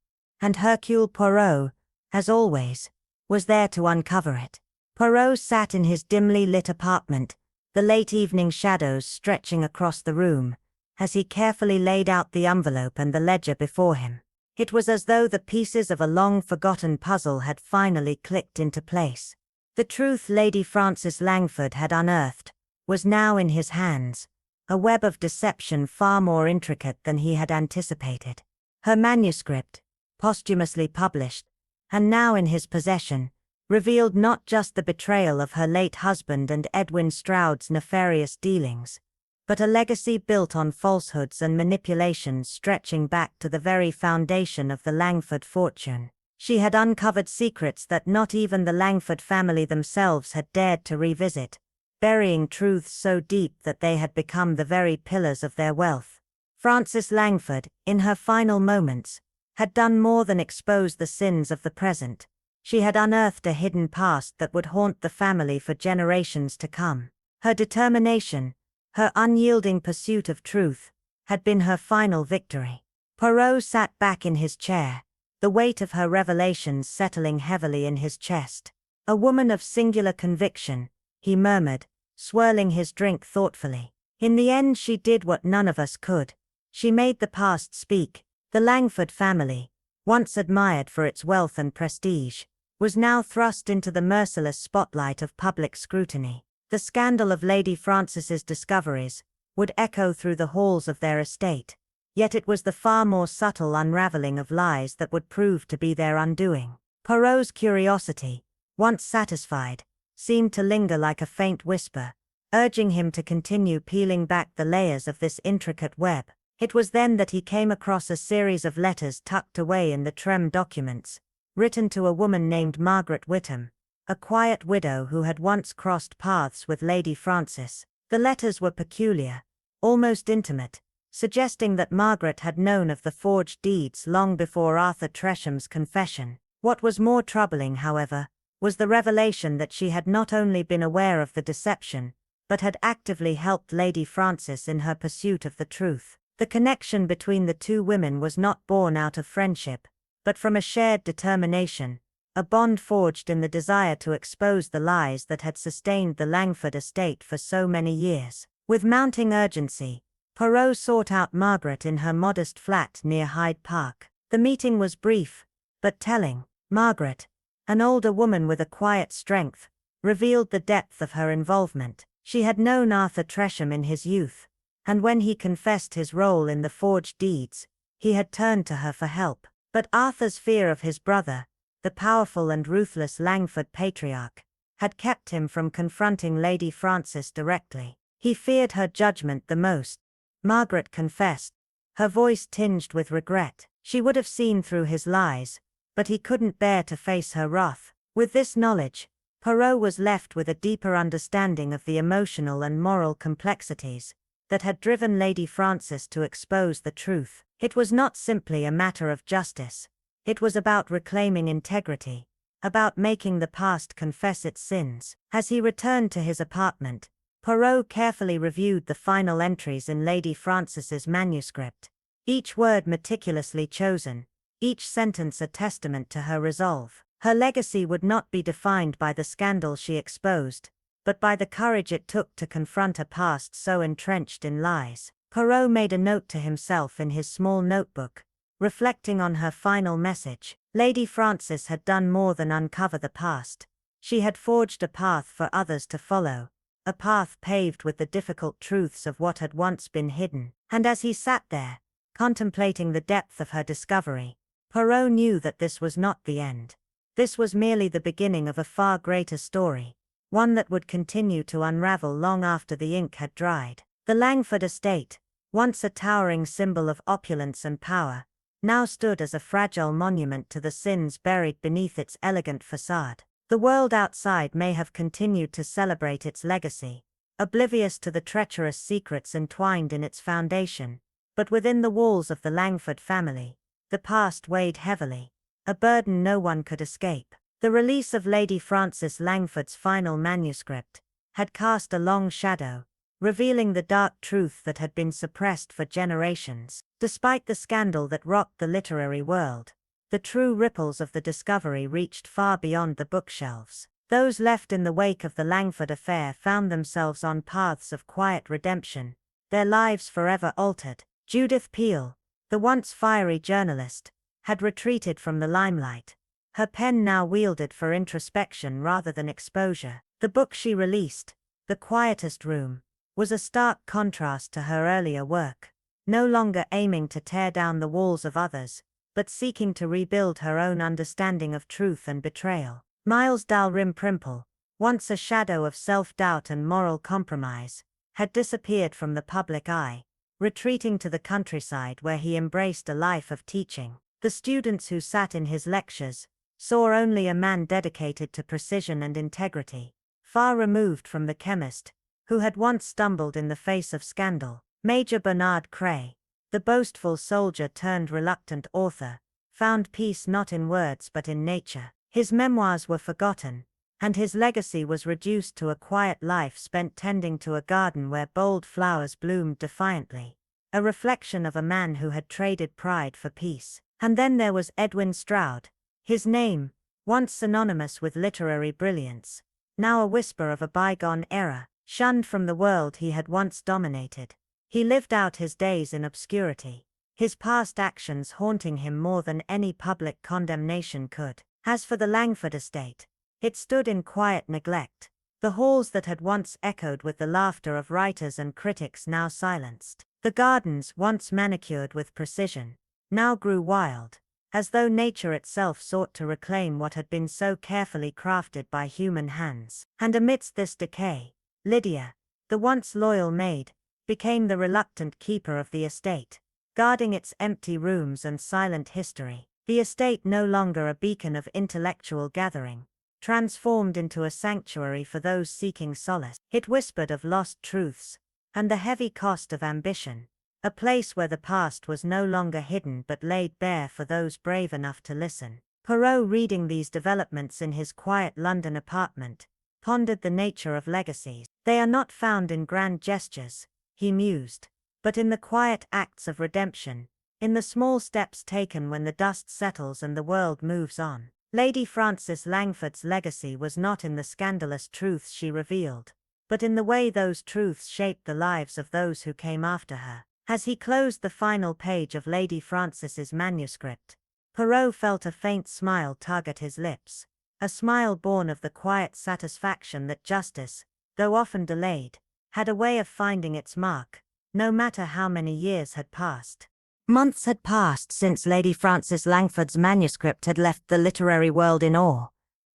And Hercule Poirot, as always, was there to uncover it. Poirot sat in his dimly lit apartment, the late evening shadows stretching across the room, as he carefully laid out the envelope and the ledger before him. It was as though the pieces of a long-forgotten puzzle had finally clicked into place. The truth Lady Frances Langford had unearthed was now in his hands, a web of deception far more intricate than he had anticipated. Her manuscript, posthumously published, and now in his possession, revealed not just the betrayal of her late husband and Edwin Stroud's nefarious dealings, but a legacy built on falsehoods and manipulations stretching back to the very foundation of the Langford fortune. She had uncovered secrets that not even the Langford family themselves had dared to revisit, burying truths so deep that they had become the very pillars of their wealth. Frances Langford, in her final moments, had done more than expose the sins of the present. She had unearthed a hidden past that would haunt the family for generations to come. Her determination, her unyielding pursuit of truth, had been her final victory. Poirot sat back in his chair, the weight of her revelations settling heavily in his chest. A woman of singular conviction, he murmured, swirling his drink thoughtfully. In the end she did what none of us could. She made the past speak. The Langford family, once admired for its wealth and prestige, was now thrust into the merciless spotlight of public scrutiny. The scandal of Lady Frances's discoveries would echo through the halls of their estate, yet it was the far more subtle unraveling of lies that would prove to be their undoing. Poirot's curiosity, once satisfied, seemed to linger like a faint whisper, urging him to continue peeling back the layers of this intricate web. It was then that he came across a series of letters tucked away in the Trem documents, written to a woman named Margaret Whittam, a quiet widow who had once crossed paths with Lady Frances. The letters were peculiar, almost intimate, suggesting that Margaret had known of the forged deeds long before Arthur Tresham's confession. What was more troubling, however, was the revelation that she had not only been aware of the deception, but had actively helped Lady Frances in her pursuit of the truth. The connection between the two women was not born out of friendship, but from a shared determination, a bond forged in the desire to expose the lies that had sustained the Langford estate for so many years. With mounting urgency, Poirot sought out Margaret in her modest flat near Hyde Park. The meeting was brief, but telling. Margaret, an older woman with a quiet strength, revealed the depth of her involvement. She had known Arthur Tresham in his youth, and when he confessed his role in the forged deeds, he had turned to her for help. But Arthur's fear of his brother, the powerful and ruthless Langford patriarch, had kept him from confronting Lady Frances directly. He feared her judgment the most. Margaret confessed, her voice tinged with regret. She would have seen through his lies, but he couldn't bear to face her wrath. With this knowledge, Poirot was left with a deeper understanding of the emotional and moral complexities that had driven Lady Frances to expose the truth. It was not simply a matter of justice. It was about reclaiming integrity, about making the past confess its sins. As he returned to his apartment, Poirot carefully reviewed the final entries in Lady Frances's manuscript, each word meticulously chosen, each sentence a testament to her resolve. Her legacy would not be defined by the scandal she exposed, but by the courage it took to confront a past so entrenched in lies. Poirot made a note to himself in his small notebook, reflecting on her final message. Lady Frances had done more than uncover the past. She had forged a path for others to follow, a path paved with the difficult truths of what had once been hidden. And as he sat there, contemplating the depth of her discovery, Poirot knew that this was not the end. This was merely the beginning of a far greater story, one that would continue to unravel long after the ink had dried. The Langford estate, once a towering symbol of opulence and power, now stood as a fragile monument to the sins buried beneath its elegant facade. The world outside may have continued to celebrate its legacy, oblivious to the treacherous secrets entwined in its foundation, but within the walls of the Langford family, the past weighed heavily, a burden no one could escape. The release of Lady Frances Langford's final manuscript had cast a long shadow, revealing the dark truth that had been suppressed for generations. Despite the scandal that rocked the literary world, the true ripples of the discovery reached far beyond the bookshelves. Those left in the wake of the Langford affair found themselves on paths of quiet redemption, their lives forever altered. Judith Peel, the once fiery journalist, had retreated from the limelight, her pen now wielded for introspection rather than exposure. The book she released, The Quietest Room, was a stark contrast to her earlier work, no longer aiming to tear down the walls of others, but seeking to rebuild her own understanding of truth and betrayal. Miles Dalrymple, once a shadow of self-doubt and moral compromise, had disappeared from the public eye, retreating to the countryside where he embraced a life of teaching. The students who sat in his lectures saw only a man dedicated to precision and integrity, far removed from the chemist who had once stumbled in the face of scandal. Major Bernard Cray, the boastful soldier turned reluctant author, found peace not in words but in nature. His memoirs were forgotten, and his legacy was reduced to a quiet life spent tending to a garden where bold flowers bloomed defiantly, a reflection of a man who had traded pride for peace. And then there was Edwin Stroud. His name, once synonymous with literary brilliance, now a whisper of a bygone era, shunned from the world he had once dominated. He lived out his days in obscurity, his past actions haunting him more than any public condemnation could. As for the Langford estate, it stood in quiet neglect, the halls that had once echoed with the laughter of writers and critics now silenced. The gardens, once manicured with precision, now grew wild, as though nature itself sought to reclaim what had been so carefully crafted by human hands. And amidst this decay, Lydia, the once loyal maid, became the reluctant keeper of the estate, guarding its empty rooms and silent history. The estate no longer a beacon of intellectual gathering, transformed into a sanctuary for those seeking solace. It whispered of lost truths, and the heavy cost of ambition, a place where the past was no longer hidden but laid bare for those brave enough to listen. Poirot, reading these developments in his quiet London apartment, pondered the nature of legacies. They are not found in grand gestures, he mused, but in the quiet acts of redemption, in the small steps taken when the dust settles and the world moves on. Lady Frances Langford's legacy was not in the scandalous truths she revealed, but in the way those truths shaped the lives of those who came after her. As he closed the final page of Lady Frances's manuscript, Poirot felt a faint smile tug at his lips, a smile born of the quiet satisfaction that justice, though often delayed, had a way of finding its mark, no matter how many years had passed. Months had passed since Lady Frances Langford's manuscript had left the literary world in awe,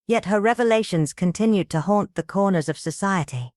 yet her revelations continued to haunt the corners of society,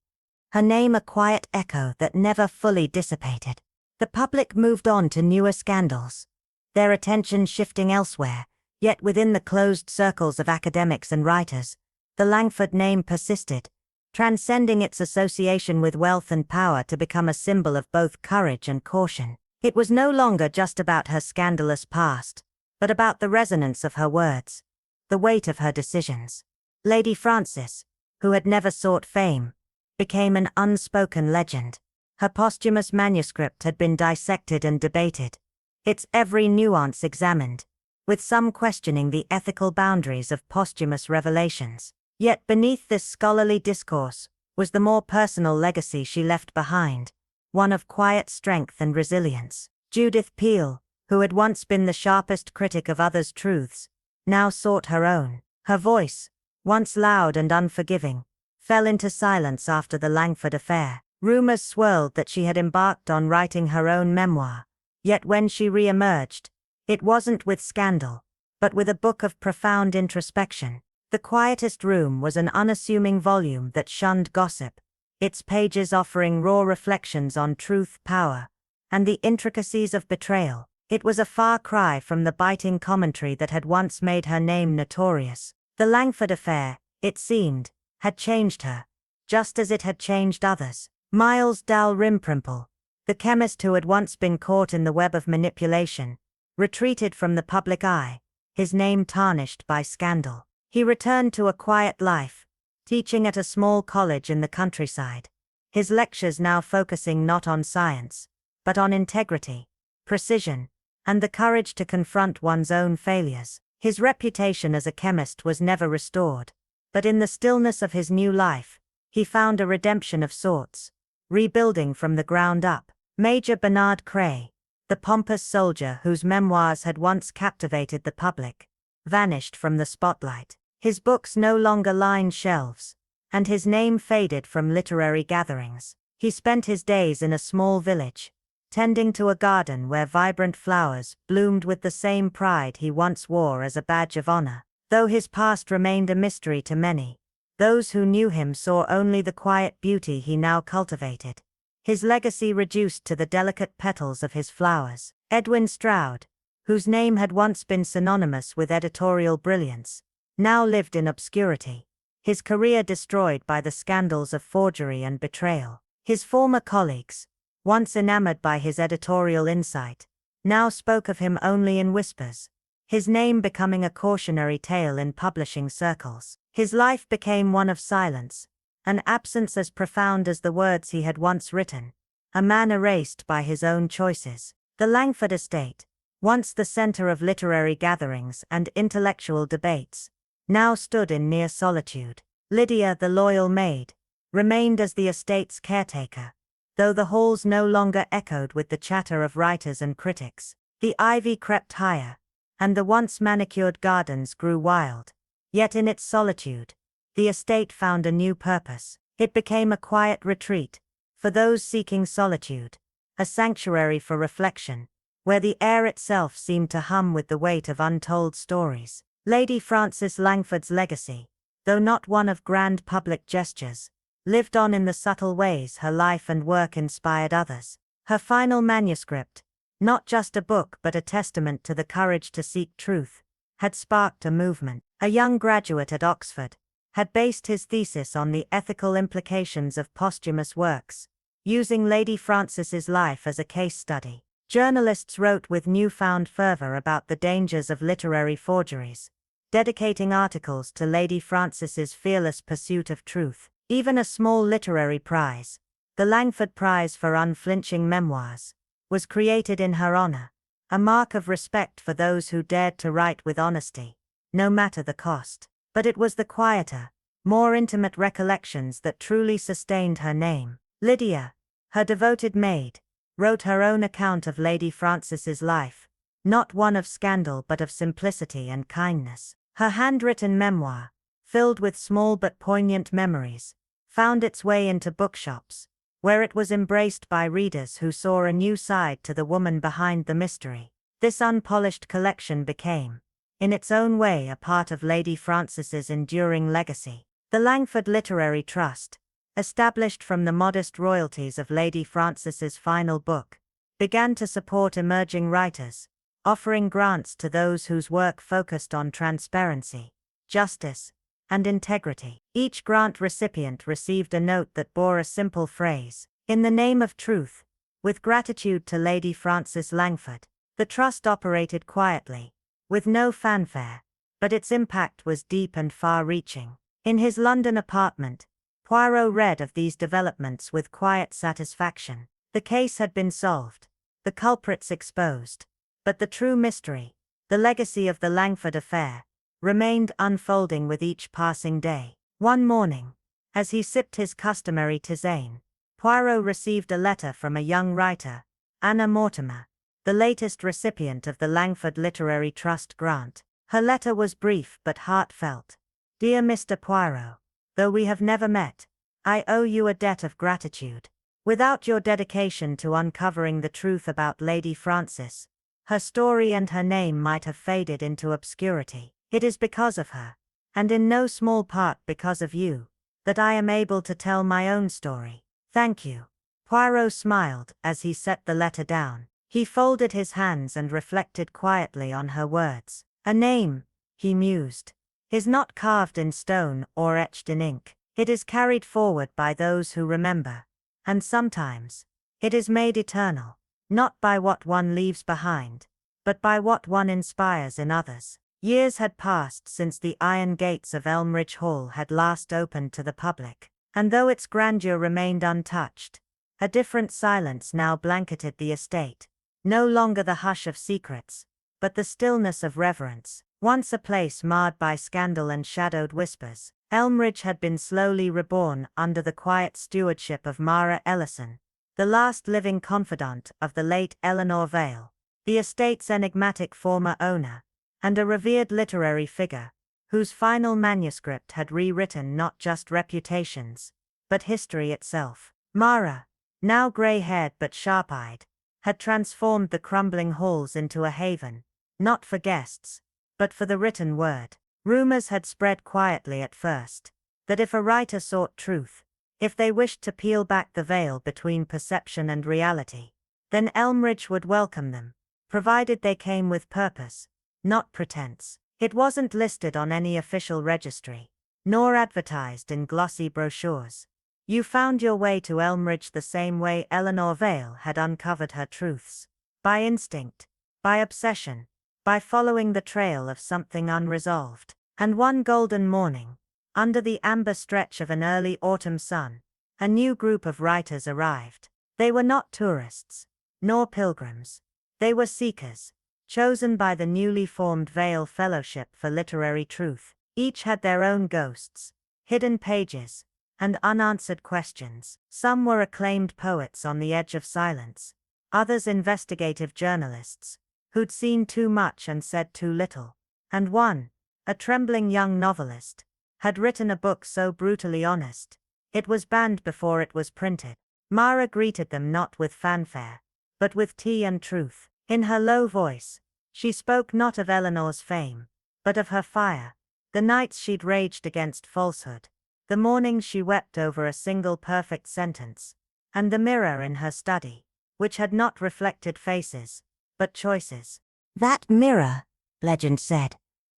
her name a quiet echo that never fully dissipated. The public moved on to newer scandals, their attention shifting elsewhere, yet within the closed circles of academics and writers, the Langford name persisted, transcending its association with wealth and power to become a symbol of both courage and caution. It was no longer just about her scandalous past, but about the resonance of her words, the weight of her decisions. Lady Frances, who had never sought fame, became an unspoken legend. Her posthumous manuscript had been dissected and debated, its every nuance examined, with some questioning the ethical boundaries of posthumous revelations. Yet beneath this scholarly discourse was the more personal legacy she left behind, one of quiet strength and resilience. Judith Peele, who had once been the sharpest critic of others' truths, now sought her own. Her voice, once loud and unforgiving, fell into silence after the Langford affair. Rumors swirled that she had embarked on writing her own memoir, yet when she re-emerged, it wasn't with scandal, but with a book of profound introspection. The Quietest Room was an unassuming volume that shunned gossip, its pages offering raw reflections on truth, power, and the intricacies of betrayal. It was a far cry from the biting commentary that had once made her name notorious. The Langford affair, it seemed, had changed her, just as it had changed others. Miles Dalrymple, the chemist who had once been caught in the web of manipulation, retreated from the public eye, his name tarnished by scandal. He returned to a quiet life, teaching at a small college in the countryside, his lectures now focusing not on science, but on integrity, precision, and the courage to confront one's own failures. His reputation as a chemist was never restored, but in the stillness of his new life, he found a redemption of sorts, rebuilding from the ground up. Major Bernard Cray, the pompous soldier whose memoirs had once captivated the public, vanished from the spotlight. His books no longer lined shelves, and his name faded from literary gatherings. He spent his days in a small village, tending to a garden where vibrant flowers bloomed with the same pride he once wore as a badge of honor. Though his past remained a mystery to many, those who knew him saw only the quiet beauty he now cultivated, his legacy reduced to the delicate petals of his flowers. Edwin Stroud, whose name had once been synonymous with editorial brilliance, now lived in obscurity, his career destroyed by the scandals of forgery and betrayal. His former colleagues, once enamored by his editorial insight, now spoke of him only in whispers, his name becoming a cautionary tale in publishing circles. His life became one of silence, an absence as profound as the words he had once written, a man erased by his own choices. The Langford estate, once the center of literary gatherings and intellectual debates, now stood in near solitude. Lydia, the loyal maid, remained as the estate's caretaker, though the halls no longer echoed with the chatter of writers and critics. The ivy crept higher, and the once manicured gardens grew wild. Yet in its solitude, the estate found a new purpose. It became a quiet retreat for those seeking solitude, a sanctuary for reflection, where the air itself seemed to hum with the weight of untold stories. Lady Frances Langford's legacy, though not one of grand public gestures, lived on in the subtle ways her life and work inspired others. Her final manuscript, not just a book but a testament to the courage to seek truth, had sparked a movement. A young graduate at Oxford had based his thesis on the ethical implications of posthumous works, using Lady Frances's life as a case study. Journalists wrote with newfound fervor about the dangers of literary forgeries, dedicating articles to Lady Frances's fearless pursuit of truth. Even a small literary prize, the Langford Prize for Unflinching Memoirs, was created in her honor, a mark of respect for those who dared to write with honesty, no matter the cost. But it was the quieter, more intimate recollections that truly sustained her name. Lydia, her devoted maid, wrote her own account of Lady Frances's life, not one of scandal but of simplicity and kindness. Her handwritten memoir, filled with small but poignant memories, found its way into bookshops, where it was embraced by readers who saw a new side to the woman behind the mystery. This unpolished collection became, in its own way, a part of Lady Frances's enduring legacy. The Langford Literary Trust, established from the modest royalties of Lady Frances's final book, began to support emerging writers, offering grants to those whose work focused on transparency, justice, and integrity. Each grant recipient received a note that bore a simple phrase, "In the name of truth, with gratitude to Lady Frances Langford." The trust operated quietly, with no fanfare, but its impact was deep and far-reaching. In his London apartment, Poirot read of these developments with quiet satisfaction. The case had been solved, the culprits exposed, but the true mystery, the legacy of the Langford affair, remained unfolding with each passing day. One morning, as he sipped his customary tisane, Poirot received a letter from a young writer, Anna Mortimer, the latest recipient of the Langford Literary Trust grant. Her letter was brief but heartfelt. "Dear Mr. Poirot, though we have never met, I owe you a debt of gratitude. Without your dedication to uncovering the truth about Lady Frances, her story and her name might have faded into obscurity. It is because of her, and in no small part because of you, that I am able to tell my own story. Thank you." Poirot smiled as he set the letter down. He folded his hands and reflected quietly on her words. "A name," he mused, "is not carved in stone or etched in ink. It is carried forward by those who remember, and sometimes it is made eternal, not by what one leaves behind, but by what one inspires in others." Years had passed since the iron gates of Elmridge Hall had last opened to the public, and though its grandeur remained untouched, a different silence now blanketed the estate. No longer the hush of secrets, but the stillness of reverence. Once a place marred by scandal and shadowed whispers, Elmridge had been slowly reborn under the quiet stewardship of Mara Ellison, the last living confidant of the late Eleanor Vale, the estate's enigmatic former owner, and a revered literary figure, whose final manuscript had rewritten not just reputations, but history itself. Mara, now grey-haired but sharp-eyed, had transformed the crumbling halls into a haven, not for guests, but for the written word. Rumors had spread quietly at first, that if a writer sought truth, if they wished to peel back the veil between perception and reality, then Elmridge would welcome them, provided they came with purpose, not pretense. It wasn't listed on any official registry, nor advertised in glossy brochures. You found your way to Elmridge the same way Eleanor Vale had uncovered her truths, by instinct, by obsession, by following the trail of something unresolved. And one golden morning, under the amber stretch of an early autumn sun, a new group of writers arrived. They were not tourists, nor pilgrims. They were seekers, chosen by the newly formed Vale Fellowship for Literary Truth. Each had their own ghosts, hidden pages, and unanswered questions. Some were acclaimed poets on the edge of silence, others investigative journalists, who'd seen too much and said too little, and one, a trembling young novelist, had written a book so brutally honest, it was banned before it was printed. Mara greeted them not with fanfare, but with tea and truth. In her low voice, she spoke not of Eleanor's fame, but of her fire, the nights she'd raged against falsehood, the mornings she wept over a single perfect sentence, and the mirror in her study, which had not reflected faces, but choices. That mirror, legend said,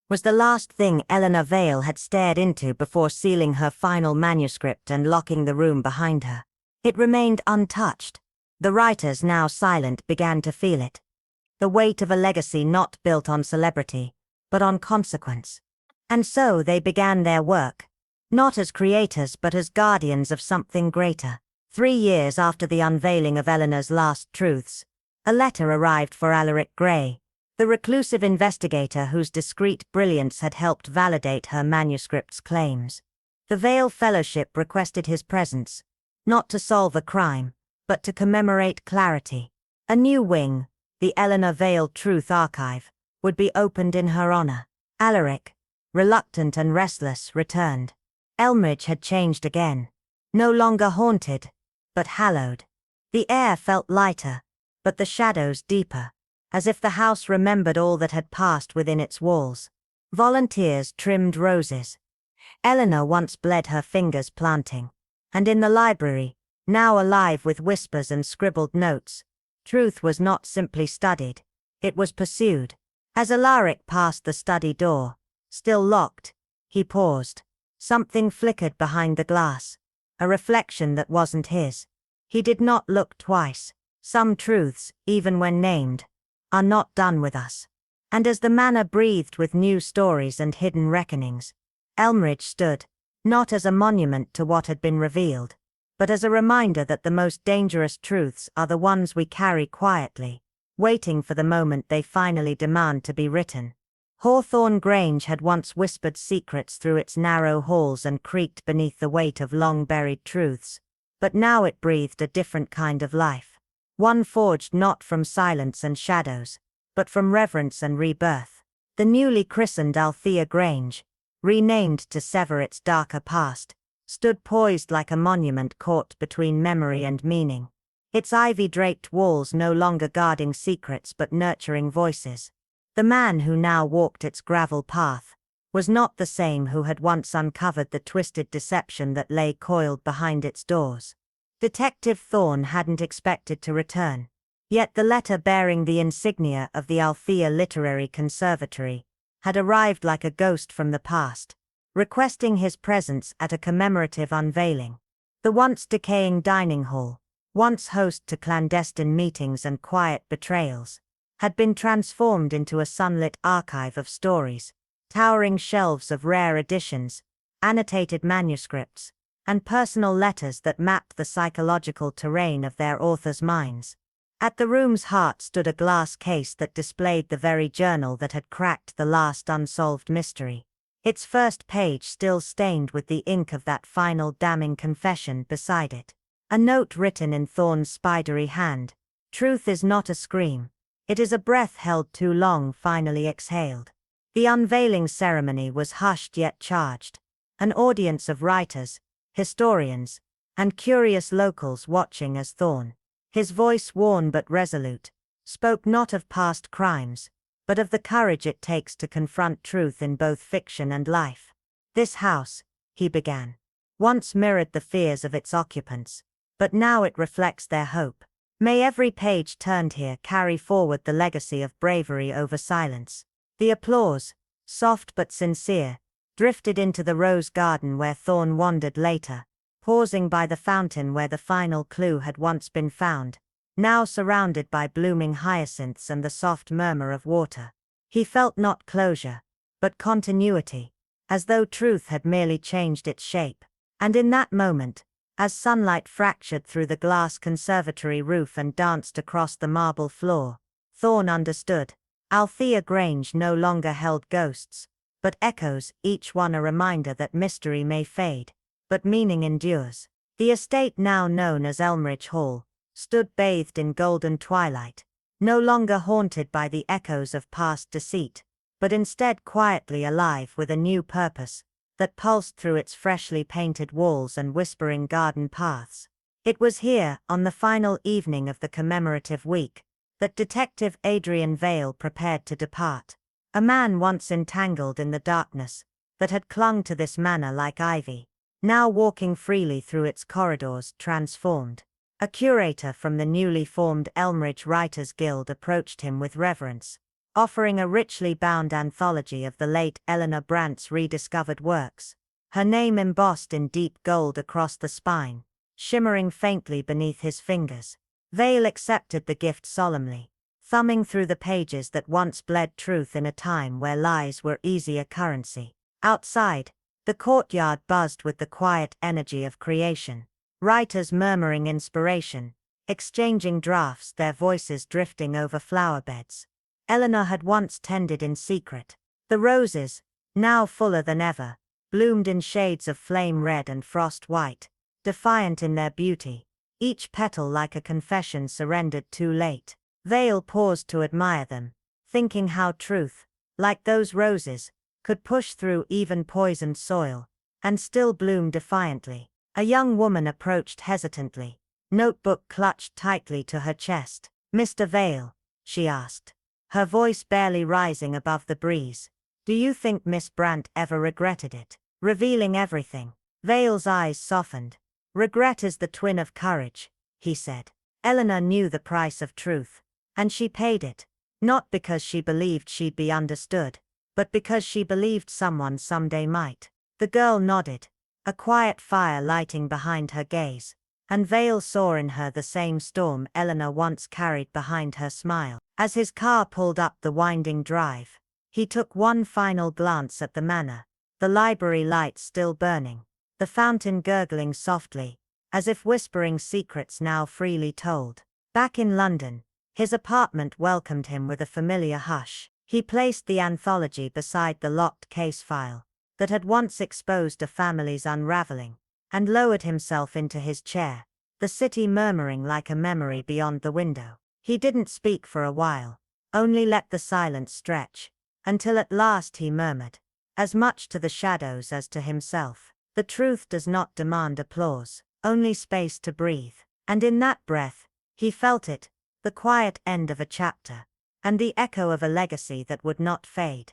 was the last thing Eleanor Vale had stared into before sealing her final manuscript and locking the room behind her. It remained untouched. The writers, now silent, began to feel it. The weight of a legacy not built on celebrity, but on consequence. And so they began their work, not as creators but as guardians of something greater. 3 years after the unveiling of Eleanor's last truths, a letter arrived for Alaric Gray, the reclusive investigator whose discreet brilliance had helped validate her manuscript's claims. The Vale Fellowship requested his presence, not to solve a crime, but to commemorate clarity. A new wing, the Eleanor Vale Truth Archive, would be opened in her honor. Alaric, reluctant and restless, returned. Elmridge had changed again, no longer haunted, but hallowed. The air felt lighter, but the shadows deeper, as if the house remembered all that had passed within its walls. Volunteers trimmed roses. Eleanor once bled her fingers planting, and in the library, now alive with whispers and scribbled notes, truth was not simply studied, it was pursued. As Alaric passed the study door, still locked, he paused. Something flickered behind the glass. A reflection that wasn't his. He did not look twice. Some truths, even when named, are not done with us. And as the manor breathed with new stories and hidden reckonings, Elmridge stood, not as a monument to what had been revealed, but as a reminder that the most dangerous truths are the ones we carry quietly, waiting for the moment they finally demand to be written. Hawthorne Grange had once whispered secrets through its narrow halls and creaked beneath the weight of long-buried truths, but now it breathed a different kind of life. One forged not from silence and shadows, but from reverence and rebirth. The newly christened Althea Grange, renamed to sever its darker past, stood poised like a monument caught between memory and meaning. Its ivy-draped walls no longer guarding secrets but nurturing voices. The man who now walked its gravel path was not the same who had once uncovered the twisted deception that lay coiled behind its doors. Detective Thorne hadn't expected to return, yet the letter bearing the insignia of the Althea Literary Conservatory had arrived like a ghost from the past, requesting his presence at a commemorative unveiling. The once decaying dining hall, once host to clandestine meetings and quiet betrayals, had been transformed into a sunlit archive of stories, towering shelves of rare editions, annotated manuscripts, and personal letters that mapped the psychological terrain of their authors' minds. At the room's heart stood a glass case that displayed the very journal that had cracked the last unsolved mystery, its first page still stained with the ink of that final damning confession beside it. A note written in Thorne's spidery hand: "Truth is not a scream. It is a breath held too long finally exhaled." The unveiling ceremony was hushed yet charged. An audience of writers, historians, and curious locals watching as Thorne, his voice worn but resolute, spoke not of past crimes, but of the courage it takes to confront truth in both fiction and life. "This house," he began, "once mirrored the fears of its occupants, but now it reflects their hope. May every page turned here carry forward the legacy of bravery over silence." The applause, soft but sincere, drifted into the rose garden where Thorne wandered later, pausing by the fountain where the final clue had once been found, now surrounded by blooming hyacinths and the soft murmur of water. He felt not closure, but continuity, as though truth had merely changed its shape. And in that moment, as sunlight fractured through the glass conservatory roof and danced across the marble floor, Thorne understood. Althea Grange no longer held ghosts, but echoes, each one a reminder that mystery may fade, but meaning endures. The estate now known as Elmridge Hall stood bathed in golden twilight, no longer haunted by the echoes of past deceit, but instead quietly alive with a new purpose that pulsed through its freshly painted walls and whispering garden paths. It was here, on the final evening of the commemorative week, that Detective Adrian Vale prepared to depart. A man once entangled in the darkness, that had clung to this manor like ivy, now walking freely through its corridors transformed. A curator from the newly formed Elmridge Writers Guild approached him with reverence, offering a richly bound anthology of the late Eleanor Brant's rediscovered works, her name embossed in deep gold across the spine, shimmering faintly beneath his fingers. Vale accepted the gift solemnly, thumbing through the pages that once bled truth in a time where lies were easier currency. Outside, the courtyard buzzed with the quiet energy of creation, writers murmuring inspiration, exchanging drafts, their voices drifting over flower beds Eleanor had once tended in secret. The roses, now fuller than ever, bloomed in shades of flame red and frost white, defiant in their beauty, each petal like a confession surrendered too late. Vale paused to admire them, thinking how truth, like those roses, could push through even poisoned soil, and still bloom defiantly. A young woman approached hesitantly, notebook clutched tightly to her chest. "Mr. Vale," she asked, her voice barely rising above the breeze, "do you think Miss Brant ever regretted it, revealing everything?" Vale's eyes softened. "Regret is the twin of courage," he said. Eleanor knew the price of truth, and she paid it, not because she believed she'd be understood, but because she believed someone someday might. The girl nodded, a quiet fire lighting behind her gaze, and Vale saw in her the same storm Eleanor once carried behind her smile. As his car pulled up the winding drive, he took one final glance at the manor, the library lights still burning, the fountain gurgling softly, as if whispering secrets now freely told. Back in London, his apartment welcomed him with a familiar hush. He placed the anthology beside the locked case file that had once exposed a family's unraveling, and lowered himself into his chair, the city murmuring like a memory beyond the window. He didn't speak for a while, only let the silence stretch, until at last he murmured, as much to the shadows as to himself, "The truth does not demand applause, only space to breathe." And in that breath, he felt it, the quiet end of a chapter, and the echo of a legacy that would not fade.